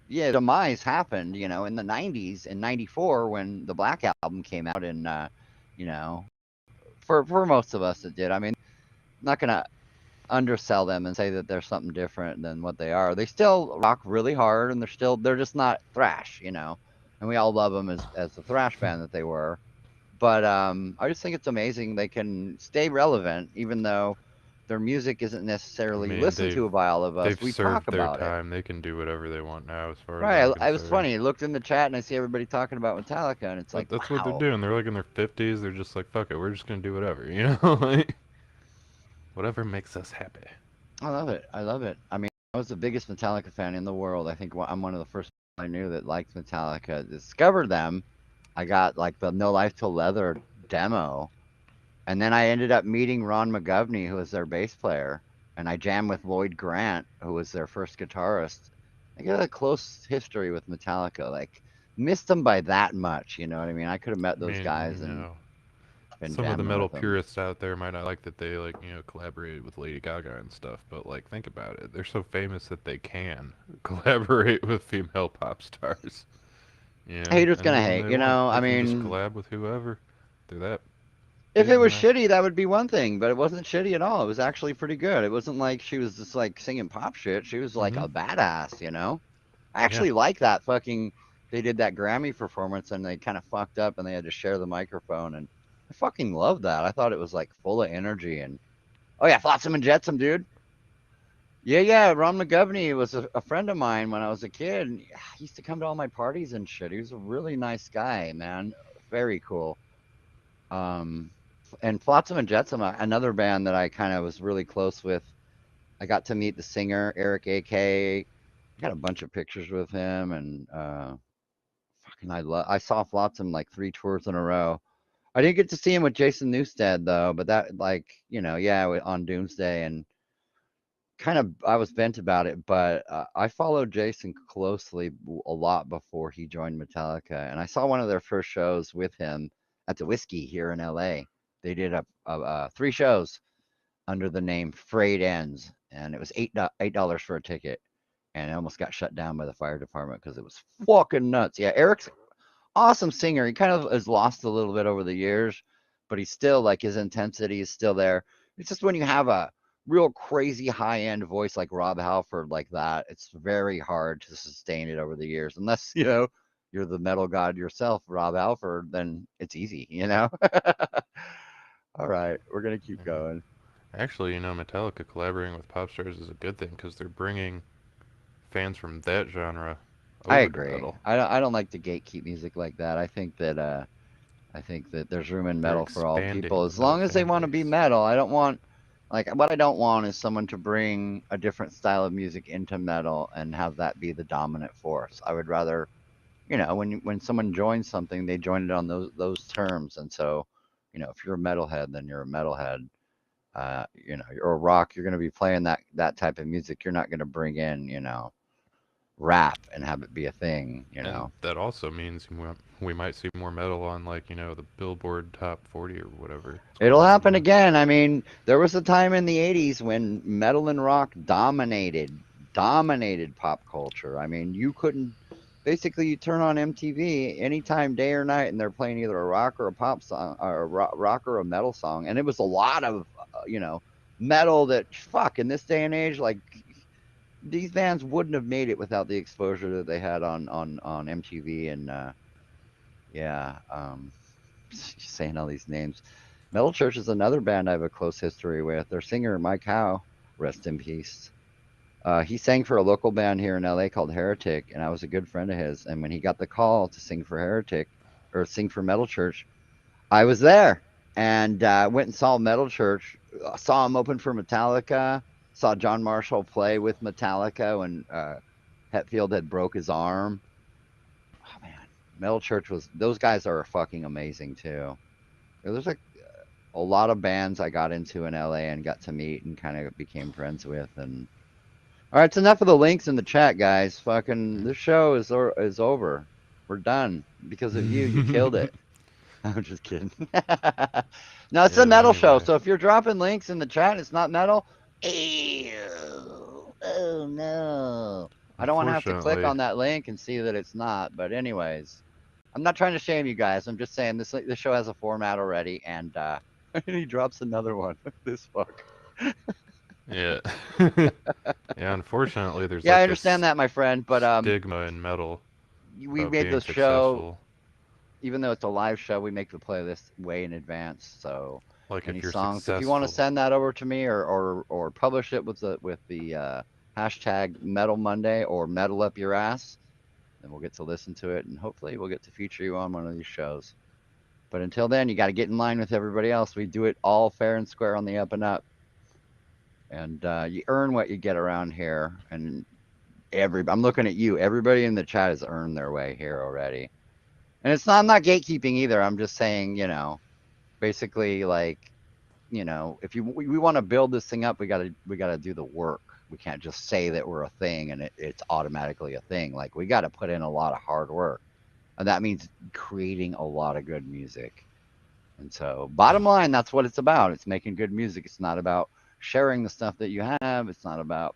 Speaker 1: yeah, demise happened, you know, in the 90s, in 94 when the Black Album came out, and you know, for most of us it did. I mean, not gonna undersell them and say that they're something different than what they are. They still rock really hard, and they're just not thrash, you know. And we all love them as the thrash band that they were. But I just think it's amazing they can stay relevant even though their music isn't
Speaker 2: I
Speaker 1: necessarily
Speaker 2: mean,
Speaker 1: listened to by all of us.
Speaker 2: they've
Speaker 1: We talk
Speaker 2: served their
Speaker 1: about it.
Speaker 2: time. They can do whatever they want now, as far as I'm
Speaker 1: Right. I was
Speaker 2: concerned.
Speaker 1: funny. I looked in the chat and I see everybody talking about Metallica, and it's like,
Speaker 2: But that's what they're
Speaker 1: wow.
Speaker 2: doing. They're like in their 50s. They're just like, fuck it, we're just gonna do whatever, you know, like whatever makes us happy.
Speaker 1: I love it. I love it. I mean, I was the biggest Metallica fan in the world. I think I'm one of the first people I knew that liked Metallica. Discovered them. I got like the No Life Till Leather demo, and then I ended up meeting Ron McGovney, who was their bass player, and I jammed with Lloyd Grant, who was their first guitarist. I got a close history with Metallica. Like, missed them by that much. You know what I mean? I could have met
Speaker 2: I
Speaker 1: those
Speaker 2: mean,
Speaker 1: guys and been
Speaker 2: some of the
Speaker 1: jamming
Speaker 2: metal
Speaker 1: with them.
Speaker 2: purists out there might not like that they collaborated with Lady Gaga and stuff, but like think about it. They're so famous that they can collaborate with female pop stars.
Speaker 1: Haters
Speaker 2: And
Speaker 1: gonna
Speaker 2: then when
Speaker 1: hate.
Speaker 2: they
Speaker 1: You
Speaker 2: want,
Speaker 1: know,
Speaker 2: they
Speaker 1: I
Speaker 2: can just
Speaker 1: mean,
Speaker 2: collab with whoever. They're that
Speaker 1: if
Speaker 2: big
Speaker 1: it was
Speaker 2: now.
Speaker 1: shitty, that would be one thing, but it wasn't shitty at all. It was actually pretty good. It wasn't like she was just like singing pop shit. She was like
Speaker 2: Mhm.
Speaker 1: a badass, you know? I
Speaker 2: Yeah.
Speaker 1: actually like that fucking they did that Grammy performance and they kind of fucked up and they had to share the microphone, and I fucking love that. I thought it was like full of energy. And oh yeah, Flotsam and Jetsam, dude. Yeah, yeah. Ron McGovney was a friend of mine when I was a kid. And he used to come to all my parties and shit. He was a really nice guy, man. Very cool. Um, and Flotsam and Jetsam, another band that I kind of was really close with. I got to meet the singer Eric AK. I got a bunch of pictures with him, and fucking I saw Flotsam like 3 tours in a row. I didn't get to see him with Jason Newsted though, but that like yeah, on Doomsday, and kind of I was bent about it, but I followed Jason closely a lot before he joined Metallica, and I saw one of their first shows with him at the Whiskey here in LA. They did 3 shows under the name Frayed Ends, and it was $8 for a ticket, and it almost got shut down by the fire department because it was fucking nuts. Yeah, Eric's awesome singer. He kind of has lost a little bit over the years, but he's still like his intensity is still there. It's just when you have a real crazy high end voice like Rob Halford like that, it's very hard to sustain it over the years. Unless, you're the metal god yourself, Rob Halford, then it's easy, you know? All right, we're gonna keep
Speaker 2: Yeah.
Speaker 1: going.
Speaker 2: Actually, Metallica collaborating with pop stars is a good thing because they're bringing fans from that genre
Speaker 1: I
Speaker 2: over to
Speaker 1: agree.
Speaker 2: metal.
Speaker 1: I don't like to gatekeep music like that. I think that there's room in
Speaker 2: They're
Speaker 1: metal for all
Speaker 2: expanding
Speaker 1: people
Speaker 2: the
Speaker 1: as
Speaker 2: metal
Speaker 1: long as they
Speaker 2: fan
Speaker 1: want to be
Speaker 2: base.
Speaker 1: metal. I don't want like what I don't want is someone to bring a different style of music into metal and have that be the dominant force. I would rather, you know, when someone joins something, they join it on those terms. And so, you know, if you're a metalhead, then you're a metalhead. You know, you're a rock, you're going to be playing that type of music. You're not going to bring in, you know, rap and have it be a thing, you
Speaker 2: And
Speaker 1: know.
Speaker 2: that also means we might see more metal on like, the Billboard Top 40 or whatever it's
Speaker 1: It'll
Speaker 2: called,
Speaker 1: happen again. I mean, there was a time in the 80s when metal and rock dominated pop culture. I mean, you couldn't basically you turn on MTV anytime day or night and they're playing either a rock or a pop song or a rock or a metal song, and it was a lot of you know, metal that fuck in this day and age, like these bands wouldn't have made it without the exposure that they had on MTV. And yeah, saying all these names. Metal Church is another band I have a close history with. Their singer, Mike Howe, rest in peace. He sang for a local band here in LA called Heretic, and I was a good friend of his. And when he got the call to sing for Heretic or sing for Metal Church, I was there and went and saw Metal Church. Saw him open for Metallica. Saw John Marshall play with Metallica when Hetfield had broke his arm. Oh man, Metal Church was. Those guys are fucking amazing too. There's like a lot of bands I got into in LA and got to meet and kind of became friends with. And all right, it's enough of the links in the chat, guys. Fucking this show is over. We're done because of you. You killed it. I'm just kidding. No, it's a
Speaker 2: Yeah,
Speaker 1: metal show.
Speaker 2: anyway.
Speaker 1: So if you're dropping links in the chat, it's not metal. Ew. Oh no. I don't want to have to click
Speaker 2: Unfortunately,
Speaker 1: on that link and see that it's not. But anyways, I'm not trying to shame you guys. I'm just saying this show has a format already, and and he drops another one. This fuck.
Speaker 2: yeah. Yeah, unfortunately, there's
Speaker 1: Yeah, I
Speaker 2: like
Speaker 1: understand
Speaker 2: this
Speaker 1: that, my friend. But
Speaker 2: stigma in metal
Speaker 1: we
Speaker 2: about
Speaker 1: made
Speaker 2: being
Speaker 1: the show,
Speaker 2: successful.
Speaker 1: even though it's a live show, we make the playlist way in advance. So
Speaker 2: Like
Speaker 1: any
Speaker 2: if you're
Speaker 1: songs, if you want to
Speaker 2: successful,
Speaker 1: send that over to me or publish it with the hashtag Metal Monday or Metal Up Your Ass, then we'll get to listen to it and hopefully we'll get to feature you on one of these shows. But until then, you got to get in line with everybody else. We do it all fair and square on the up and up, and you earn what you get around here. And I'm looking at you. Everybody in the chat has earned their way here already. And it's not, I'm not gatekeeping either. I'm just saying, you know, basically like, you know, if we want to build this thing up, we gotta do the work. We can't just say that we're a thing and it's automatically a thing. Like we got to put in a lot of hard work, and that means creating a lot of good music. And so, bottom line, that's what it's about. It's making good music. It's not about sharing the stuff that you have. It's not about.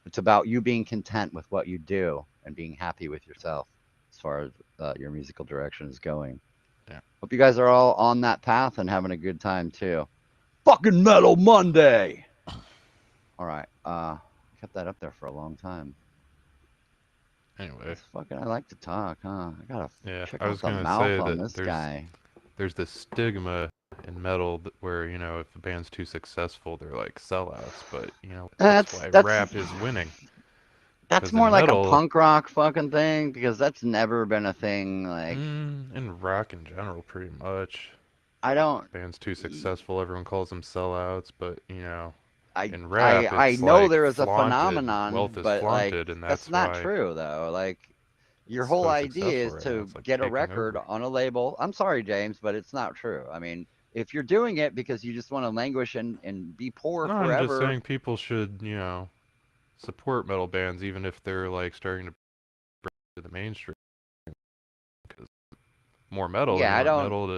Speaker 1: It's about you being content with what you do and being happy with yourself as far as your musical direction is going.
Speaker 2: yeah.
Speaker 1: Hope you guys are all on that path and having a good time too. Fucking Metal Monday. All right. Kept that up there for a long time.
Speaker 2: Anyway,
Speaker 1: It's fucking. I like to talk, huh? I gotta
Speaker 2: yeah,
Speaker 1: check
Speaker 2: I
Speaker 1: out
Speaker 2: was
Speaker 1: the
Speaker 2: gonna
Speaker 1: mouth
Speaker 2: say
Speaker 1: on
Speaker 2: that
Speaker 1: this guy.
Speaker 2: there's this stigma in metal where if the band's too successful, they're like sellouts. But that's
Speaker 1: That's
Speaker 2: why
Speaker 1: that's
Speaker 2: rap is winning.
Speaker 1: that's
Speaker 2: Because
Speaker 1: more
Speaker 2: in
Speaker 1: like a
Speaker 2: metal,
Speaker 1: punk rock fucking thing because that's never been a thing. Like
Speaker 2: in rock in general, pretty much,
Speaker 1: I don't.
Speaker 2: band's too successful, everyone calls them sellouts. But
Speaker 1: I
Speaker 2: in
Speaker 1: I
Speaker 2: rap,
Speaker 1: I
Speaker 2: it's
Speaker 1: know
Speaker 2: like
Speaker 1: there is a
Speaker 2: flaunted,
Speaker 1: phenomenon,
Speaker 2: wealth is
Speaker 1: but like
Speaker 2: flaunted, and
Speaker 1: that's
Speaker 2: that's
Speaker 1: not
Speaker 2: why
Speaker 1: true though. Like your
Speaker 2: it's
Speaker 1: whole
Speaker 2: so
Speaker 1: idea
Speaker 2: successful
Speaker 1: is
Speaker 2: right now.
Speaker 1: to
Speaker 2: It's like
Speaker 1: get a
Speaker 2: taking
Speaker 1: record
Speaker 2: over.
Speaker 1: on a label. I'm sorry, James, but it's not true. I mean, if you're doing it because you just want to languish and be poor
Speaker 2: No, I'm just
Speaker 1: forever,
Speaker 2: saying people should, support metal bands even if they're like starting to break to the mainstream. Because more metal, and
Speaker 1: yeah,
Speaker 2: you
Speaker 1: I
Speaker 2: want
Speaker 1: don't.
Speaker 2: metal to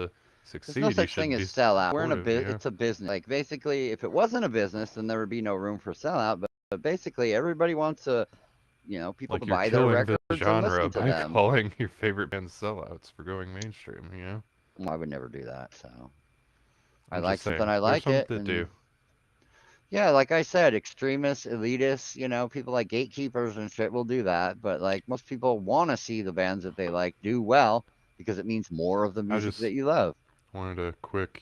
Speaker 1: There's no
Speaker 2: succeed, you
Speaker 1: such thing
Speaker 2: should
Speaker 1: as
Speaker 2: be
Speaker 1: sellout. We're in a
Speaker 2: supportive.
Speaker 1: it's a business. Like basically, if it wasn't a business, then there would be no room for sellout. But basically, everybody wants to, you know, people to
Speaker 2: Like you're
Speaker 1: buy their
Speaker 2: killing the
Speaker 1: records and
Speaker 2: genre
Speaker 1: listen to
Speaker 2: by
Speaker 1: them.
Speaker 2: calling your favorite bands sellouts for going mainstream.
Speaker 1: Well, I would never do that. So I
Speaker 2: I'm
Speaker 1: like
Speaker 2: just
Speaker 1: something,
Speaker 2: saying,
Speaker 1: I
Speaker 2: there's
Speaker 1: like
Speaker 2: some
Speaker 1: it,
Speaker 2: that
Speaker 1: and
Speaker 2: do.
Speaker 1: yeah, like I said, extremists, elitists, you know, people like gatekeepers and shit will do that. But like most people want to see the bands that they like do well because it means more of the
Speaker 2: I
Speaker 1: music
Speaker 2: just
Speaker 1: that you love.
Speaker 2: wanted a quick,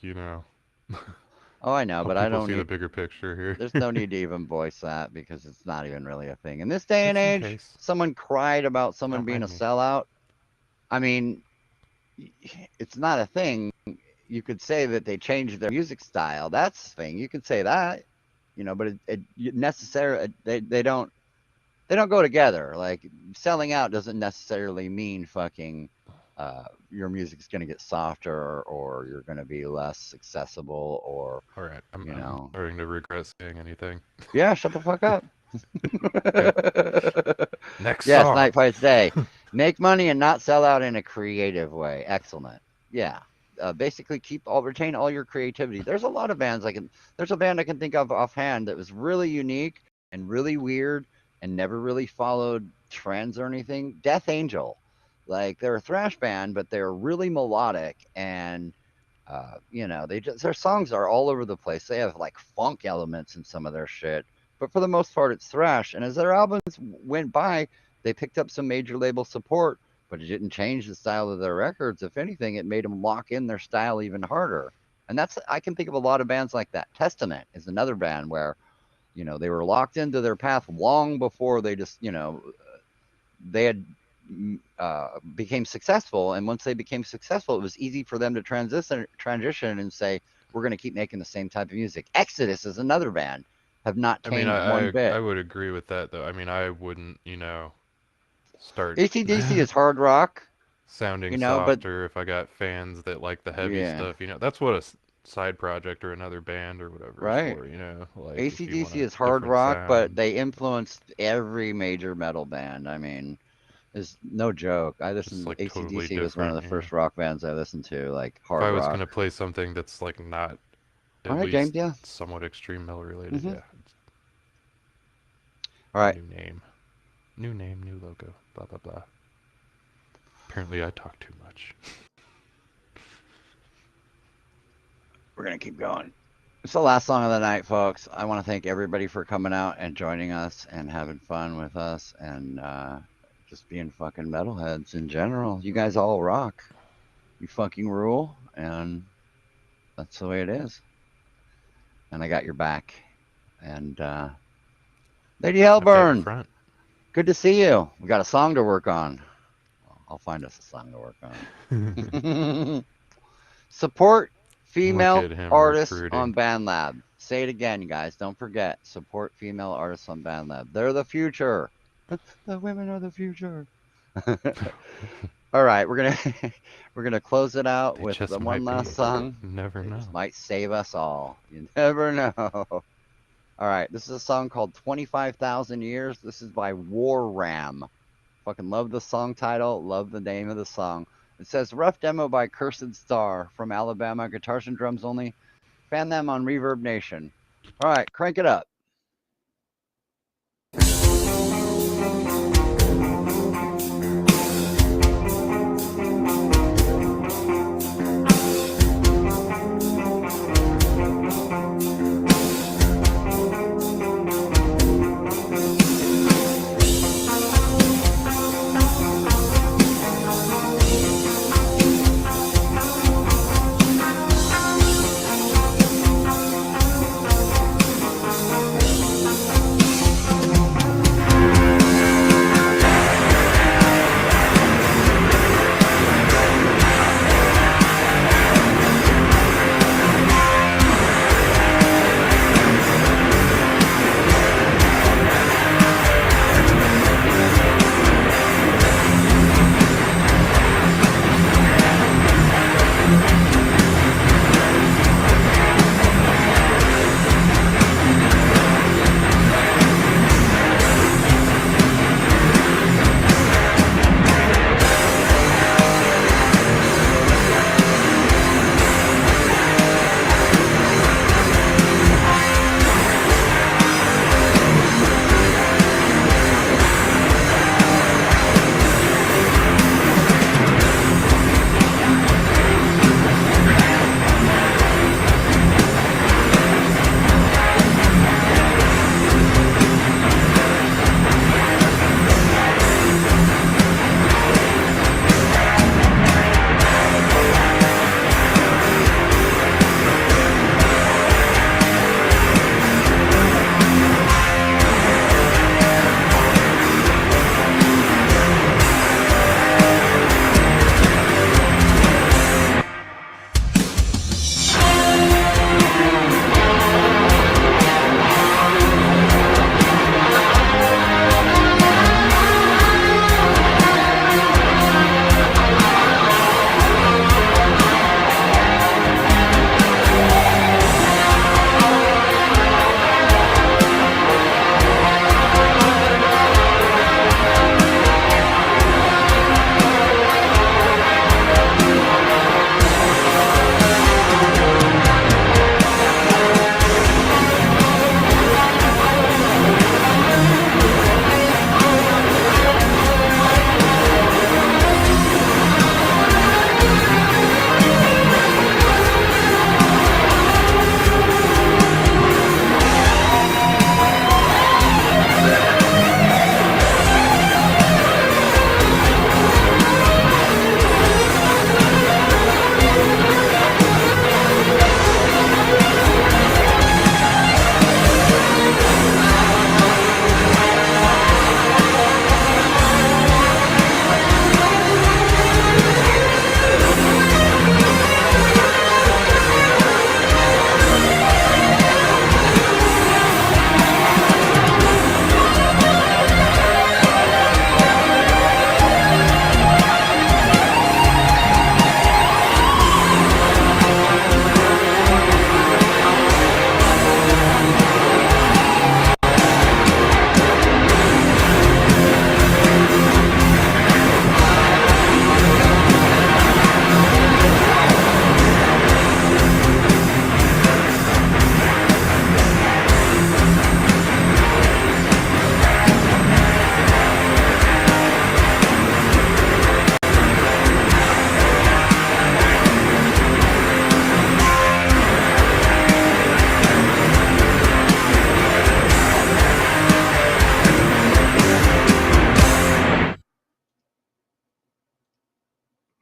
Speaker 1: Oh, I know,
Speaker 2: help
Speaker 1: but I
Speaker 2: people
Speaker 1: don't
Speaker 2: see the
Speaker 1: need.
Speaker 2: bigger picture
Speaker 1: There's
Speaker 2: here.
Speaker 1: no need to even voice that because it's not even really a thing. In this day and
Speaker 2: Just in
Speaker 1: age,
Speaker 2: case.
Speaker 1: someone cried about someone
Speaker 2: Don't
Speaker 1: being a
Speaker 2: mind me.
Speaker 1: sellout. I mean, it's not a thing. You could say that they changed their music style. That's the thing. You could say that, you know, but it necessarily they they don't go together. Like selling out doesn't necessarily mean fucking your music's gonna get softer or you're gonna be less accessible or
Speaker 2: All right,
Speaker 1: you
Speaker 2: I'm
Speaker 1: know.
Speaker 2: starting to regret saying anything.
Speaker 1: Yeah, shut the fuck up.
Speaker 2: Okay, next
Speaker 1: Yes,
Speaker 2: song.
Speaker 1: Night Fights Day. Make money and not sell out in a creative way. Excellent. Yeah. Basically, retain all your creativity. There's a lot of bands I can. There's a band I can think of offhand that was really unique and really weird and never really followed trends or anything. Death Angel, like they're a thrash band, but they're really melodic and their songs are all over the place. They have like funk elements in some of their shit, but for the most part, it's thrash. And as their albums went by, they picked up some major label support, but it didn't change the style of their records. If anything, it made them lock in their style even harder. And I can think of a lot of bands like that. Testament is another band where, they were locked into their path long before they just, they had became successful, and once they became successful, it was easy for them to transition and say, we're going to keep making the same type of music. Exodus is another band, have not
Speaker 2: I mean,
Speaker 1: changed one
Speaker 2: I
Speaker 1: bit.
Speaker 2: would agree with that though. I mean, I wouldn't, start
Speaker 1: AC/DC is hard rock,
Speaker 2: sounding
Speaker 1: but
Speaker 2: softer if I got fans that like the heavy
Speaker 1: yeah,
Speaker 2: stuff. That's what a side project or another band or whatever is
Speaker 1: right.
Speaker 2: for. Like if you want
Speaker 1: AC/DC
Speaker 2: a
Speaker 1: is hard
Speaker 2: different
Speaker 1: rock, but
Speaker 2: sound,
Speaker 1: they influenced every major metal band. I mean, it's no joke.
Speaker 2: just like totally
Speaker 1: AC/DC was one of
Speaker 2: different.
Speaker 1: the first rock bands I listened to, like
Speaker 2: If
Speaker 1: hard
Speaker 2: I was
Speaker 1: rock.
Speaker 2: gonna play something that's like not
Speaker 1: All
Speaker 2: at
Speaker 1: right, James.
Speaker 2: least
Speaker 1: Yeah.
Speaker 2: somewhat extreme metal related,
Speaker 1: Hmm.
Speaker 2: yeah,
Speaker 1: All right.
Speaker 2: new name, new logo, blah blah blah. Apparently, I talk too much.
Speaker 1: We're gonna keep going. It's the last song of the night, folks. I want to thank everybody for coming out and joining us and having fun with us and just being fucking metalheads in general. You guys all rock. You fucking rule, and that's the way it is. And I got your back. And Lady
Speaker 2: I've got your
Speaker 1: Hellburn,
Speaker 2: front.
Speaker 1: good to see you. We got a song to work on. I'll find us a song to work on. Support
Speaker 2: Look
Speaker 1: female
Speaker 2: at him
Speaker 1: artists on
Speaker 2: recruiting.
Speaker 1: BandLab. Say it again, guys. Don't forget. Support female artists on BandLab. They're the future. The women are the future. All right, we're gonna we're gonna close it out
Speaker 2: They
Speaker 1: with the
Speaker 2: just
Speaker 1: one
Speaker 2: might be.
Speaker 1: last song.
Speaker 2: Never
Speaker 1: They
Speaker 2: know.
Speaker 1: just might save us all. You never know. All right, this is a song called 25,000 Years. This is by War Ram. Fucking love the song title. Love the name of the song. It says rough demo by Cursed Star from Alabama. Guitars and drums only. Fan them on Reverb Nation. All right, crank it up.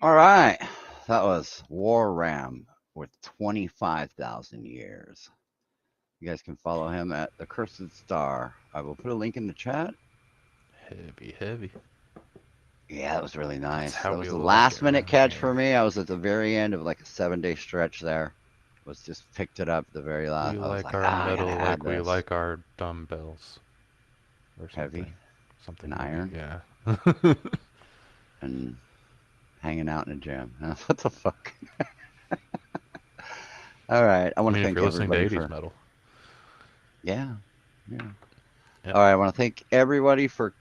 Speaker 1: All right. That was War Ram with 25,000 years. You guys can follow him at the Cursed Star. I will put a link in the chat.
Speaker 2: Heavy, heavy.
Speaker 1: Yeah, that was really nice.
Speaker 2: how
Speaker 1: That
Speaker 2: we
Speaker 1: was the
Speaker 2: like
Speaker 1: last
Speaker 2: it
Speaker 1: minute
Speaker 2: around
Speaker 1: catch
Speaker 2: here.
Speaker 1: for me. I was at the very end of like a 7-day stretch there. Was just picked it up at the very last.
Speaker 2: We
Speaker 1: I was
Speaker 2: like
Speaker 1: like,
Speaker 2: our
Speaker 1: I gotta
Speaker 2: metal
Speaker 1: add
Speaker 2: like we
Speaker 1: this.
Speaker 2: like our dumbbells. Or
Speaker 1: Heavy
Speaker 2: something. Something
Speaker 1: and
Speaker 2: heavy,
Speaker 1: iron
Speaker 2: yeah.
Speaker 1: and hanging out in the gym. What the fuck? All right. I
Speaker 2: I
Speaker 1: want to
Speaker 2: mean, if
Speaker 1: thank
Speaker 2: you're listening to
Speaker 1: everybody
Speaker 2: 80s
Speaker 1: for.
Speaker 2: metal.
Speaker 1: Yeah.
Speaker 2: Yep.
Speaker 1: All right. I want to thank everybody for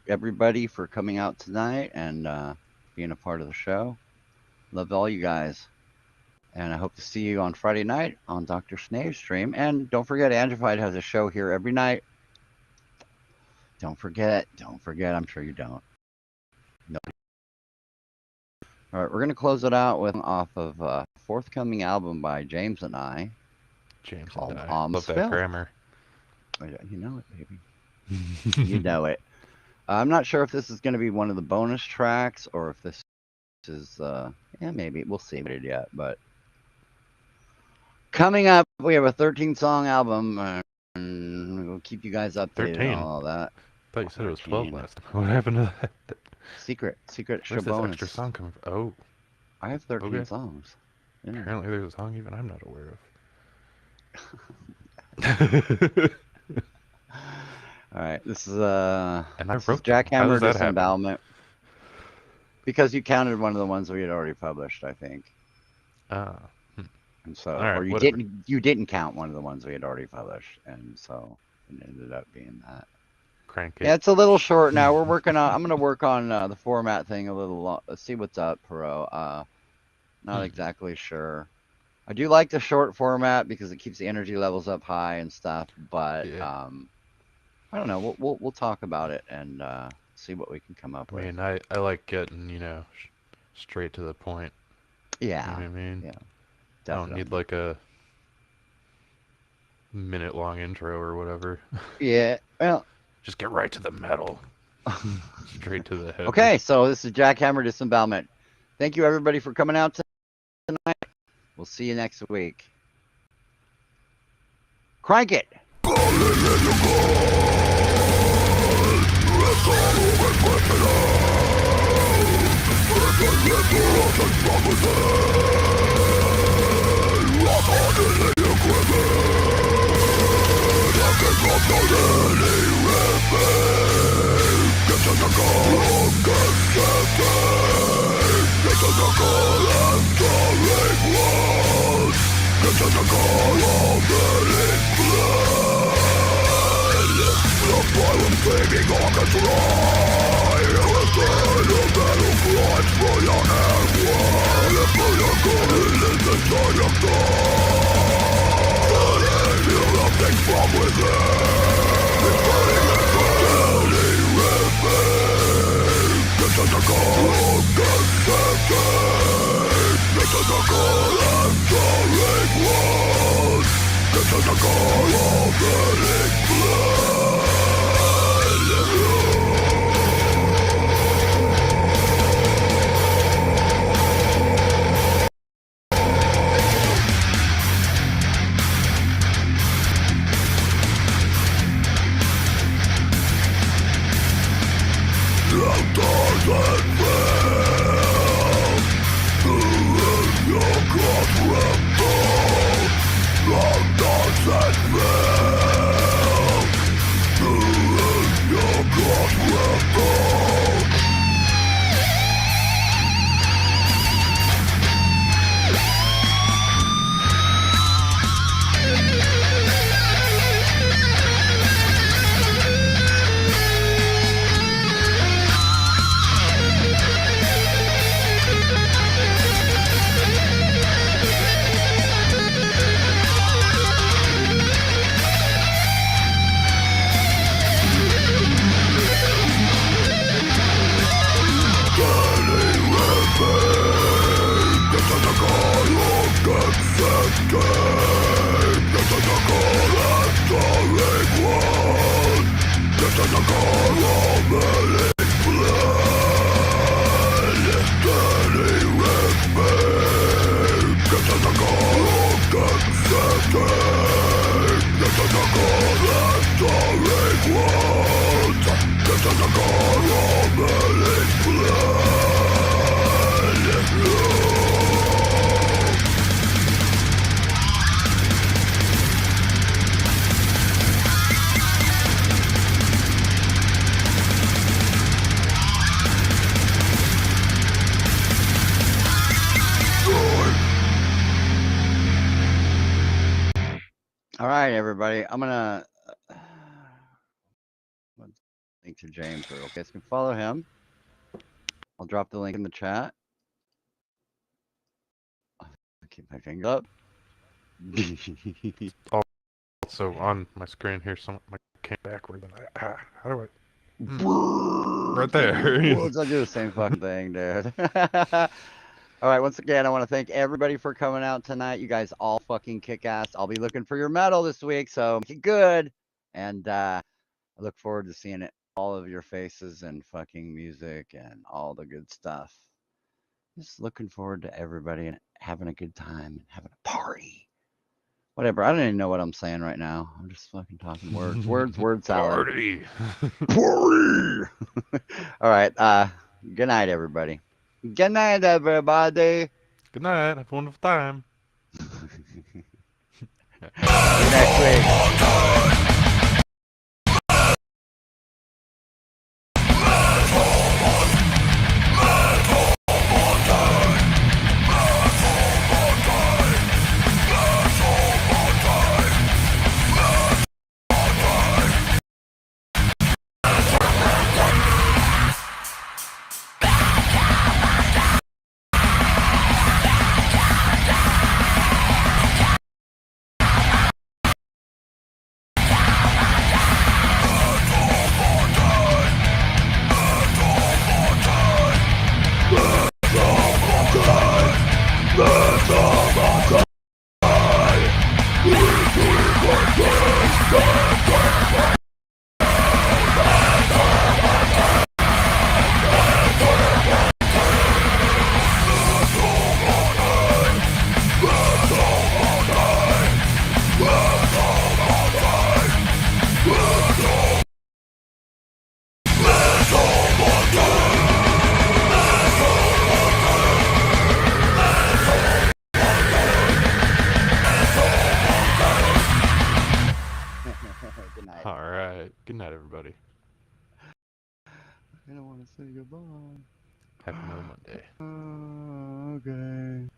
Speaker 1: coming out tonight and being a part of the show. Love all you guys. And I hope to see you on Friday night on Dr. Snave's stream. And don't forget, Angified has a show here every night. Don't forget. I'm sure you don't. No. All right, we're going to close it out with off of a forthcoming album by James and I.
Speaker 2: James
Speaker 1: Called
Speaker 2: and I. Love that
Speaker 1: Spill.
Speaker 2: grammar.
Speaker 1: You know it, baby. You know it. I'm not sure if this is going to be one of the bonus tracks or if this is, maybe. We'll see it yet. But coming up, we have a 13-song album. And we'll keep you guys updated
Speaker 2: 13.
Speaker 1: on all that.
Speaker 2: I thought you said it was
Speaker 1: 13.
Speaker 2: 12 last time. What happened to that?
Speaker 1: Secret show
Speaker 2: Where's this
Speaker 1: bonus.
Speaker 2: extra song coming from? Oh,
Speaker 1: I have 13
Speaker 2: okay.
Speaker 1: songs. Yeah.
Speaker 2: Apparently there's a song even I'm not aware of.
Speaker 1: All right, this is
Speaker 2: And I
Speaker 1: this is
Speaker 2: wrote them. How
Speaker 1: Jackhammer
Speaker 2: does that happen?
Speaker 1: Disembowelment. Because you counted one of the ones we had already published, I think.
Speaker 2: Ah.
Speaker 1: And so,
Speaker 2: All right,
Speaker 1: or
Speaker 2: whatever.
Speaker 1: you didn't count one of the ones we had already published, and so it ended up being that.
Speaker 2: Crank it.
Speaker 1: Yeah, it's a little short now. We're working on. I'm gonna work on the format thing a little. Let's see what's up, Perot. Not exactly sure. I do like the short format because it keeps the energy levels up high and stuff. But
Speaker 2: Yeah.
Speaker 1: I don't know. We'll talk about it and see what we can come up
Speaker 2: I
Speaker 1: with.
Speaker 2: mean, I like getting, straight to the point.
Speaker 1: Yeah.
Speaker 2: You know what I mean?
Speaker 1: Yeah.
Speaker 2: I don't need like a minute-long intro or whatever.
Speaker 1: Yeah. Well.
Speaker 2: Just get right to the metal. Straight to the head.
Speaker 1: Okay, so this is Jackhammer Disembowelment. Thank you everybody for coming out tonight. We'll see you next week. Crank it.
Speaker 3: Steady
Speaker 1: All right, everybody. I'm gonna link to James real quick. You guys can follow him. I'll drop the link in the chat. Keep my finger up.
Speaker 2: Also on my screen here, some my came backward. How do I? Right there.
Speaker 1: Whoops, I do the same fucking thing, dude. All right, once again, I want to thank everybody for coming out tonight. You guys all fucking kick ass. I'll be looking for your medal this week, so make it good. And I look forward to seeing it, all of your faces and fucking music and all the good stuff. Just looking forward to everybody and having a good time and having a party. Whatever. I don't even know what I'm saying right now. I'm just fucking talking words. Word salad.
Speaker 2: Party.
Speaker 1: Party. All right. Good night, everybody. Good night, everybody.
Speaker 2: Good night. Have a wonderful time.
Speaker 1: See you next week. Good night.
Speaker 2: All right. Good night, everybody.
Speaker 1: I don't want to say goodbye.
Speaker 2: Happy Metal Monday.
Speaker 1: Okay.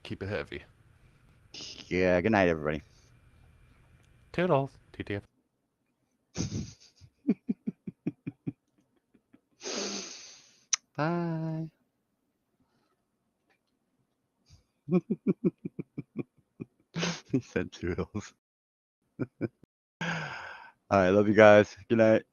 Speaker 2: Keep it heavy.
Speaker 1: Yeah, good night, everybody.
Speaker 2: Toodles. TTF.
Speaker 1: Bye. He said toodles. All right, love you guys. Good night.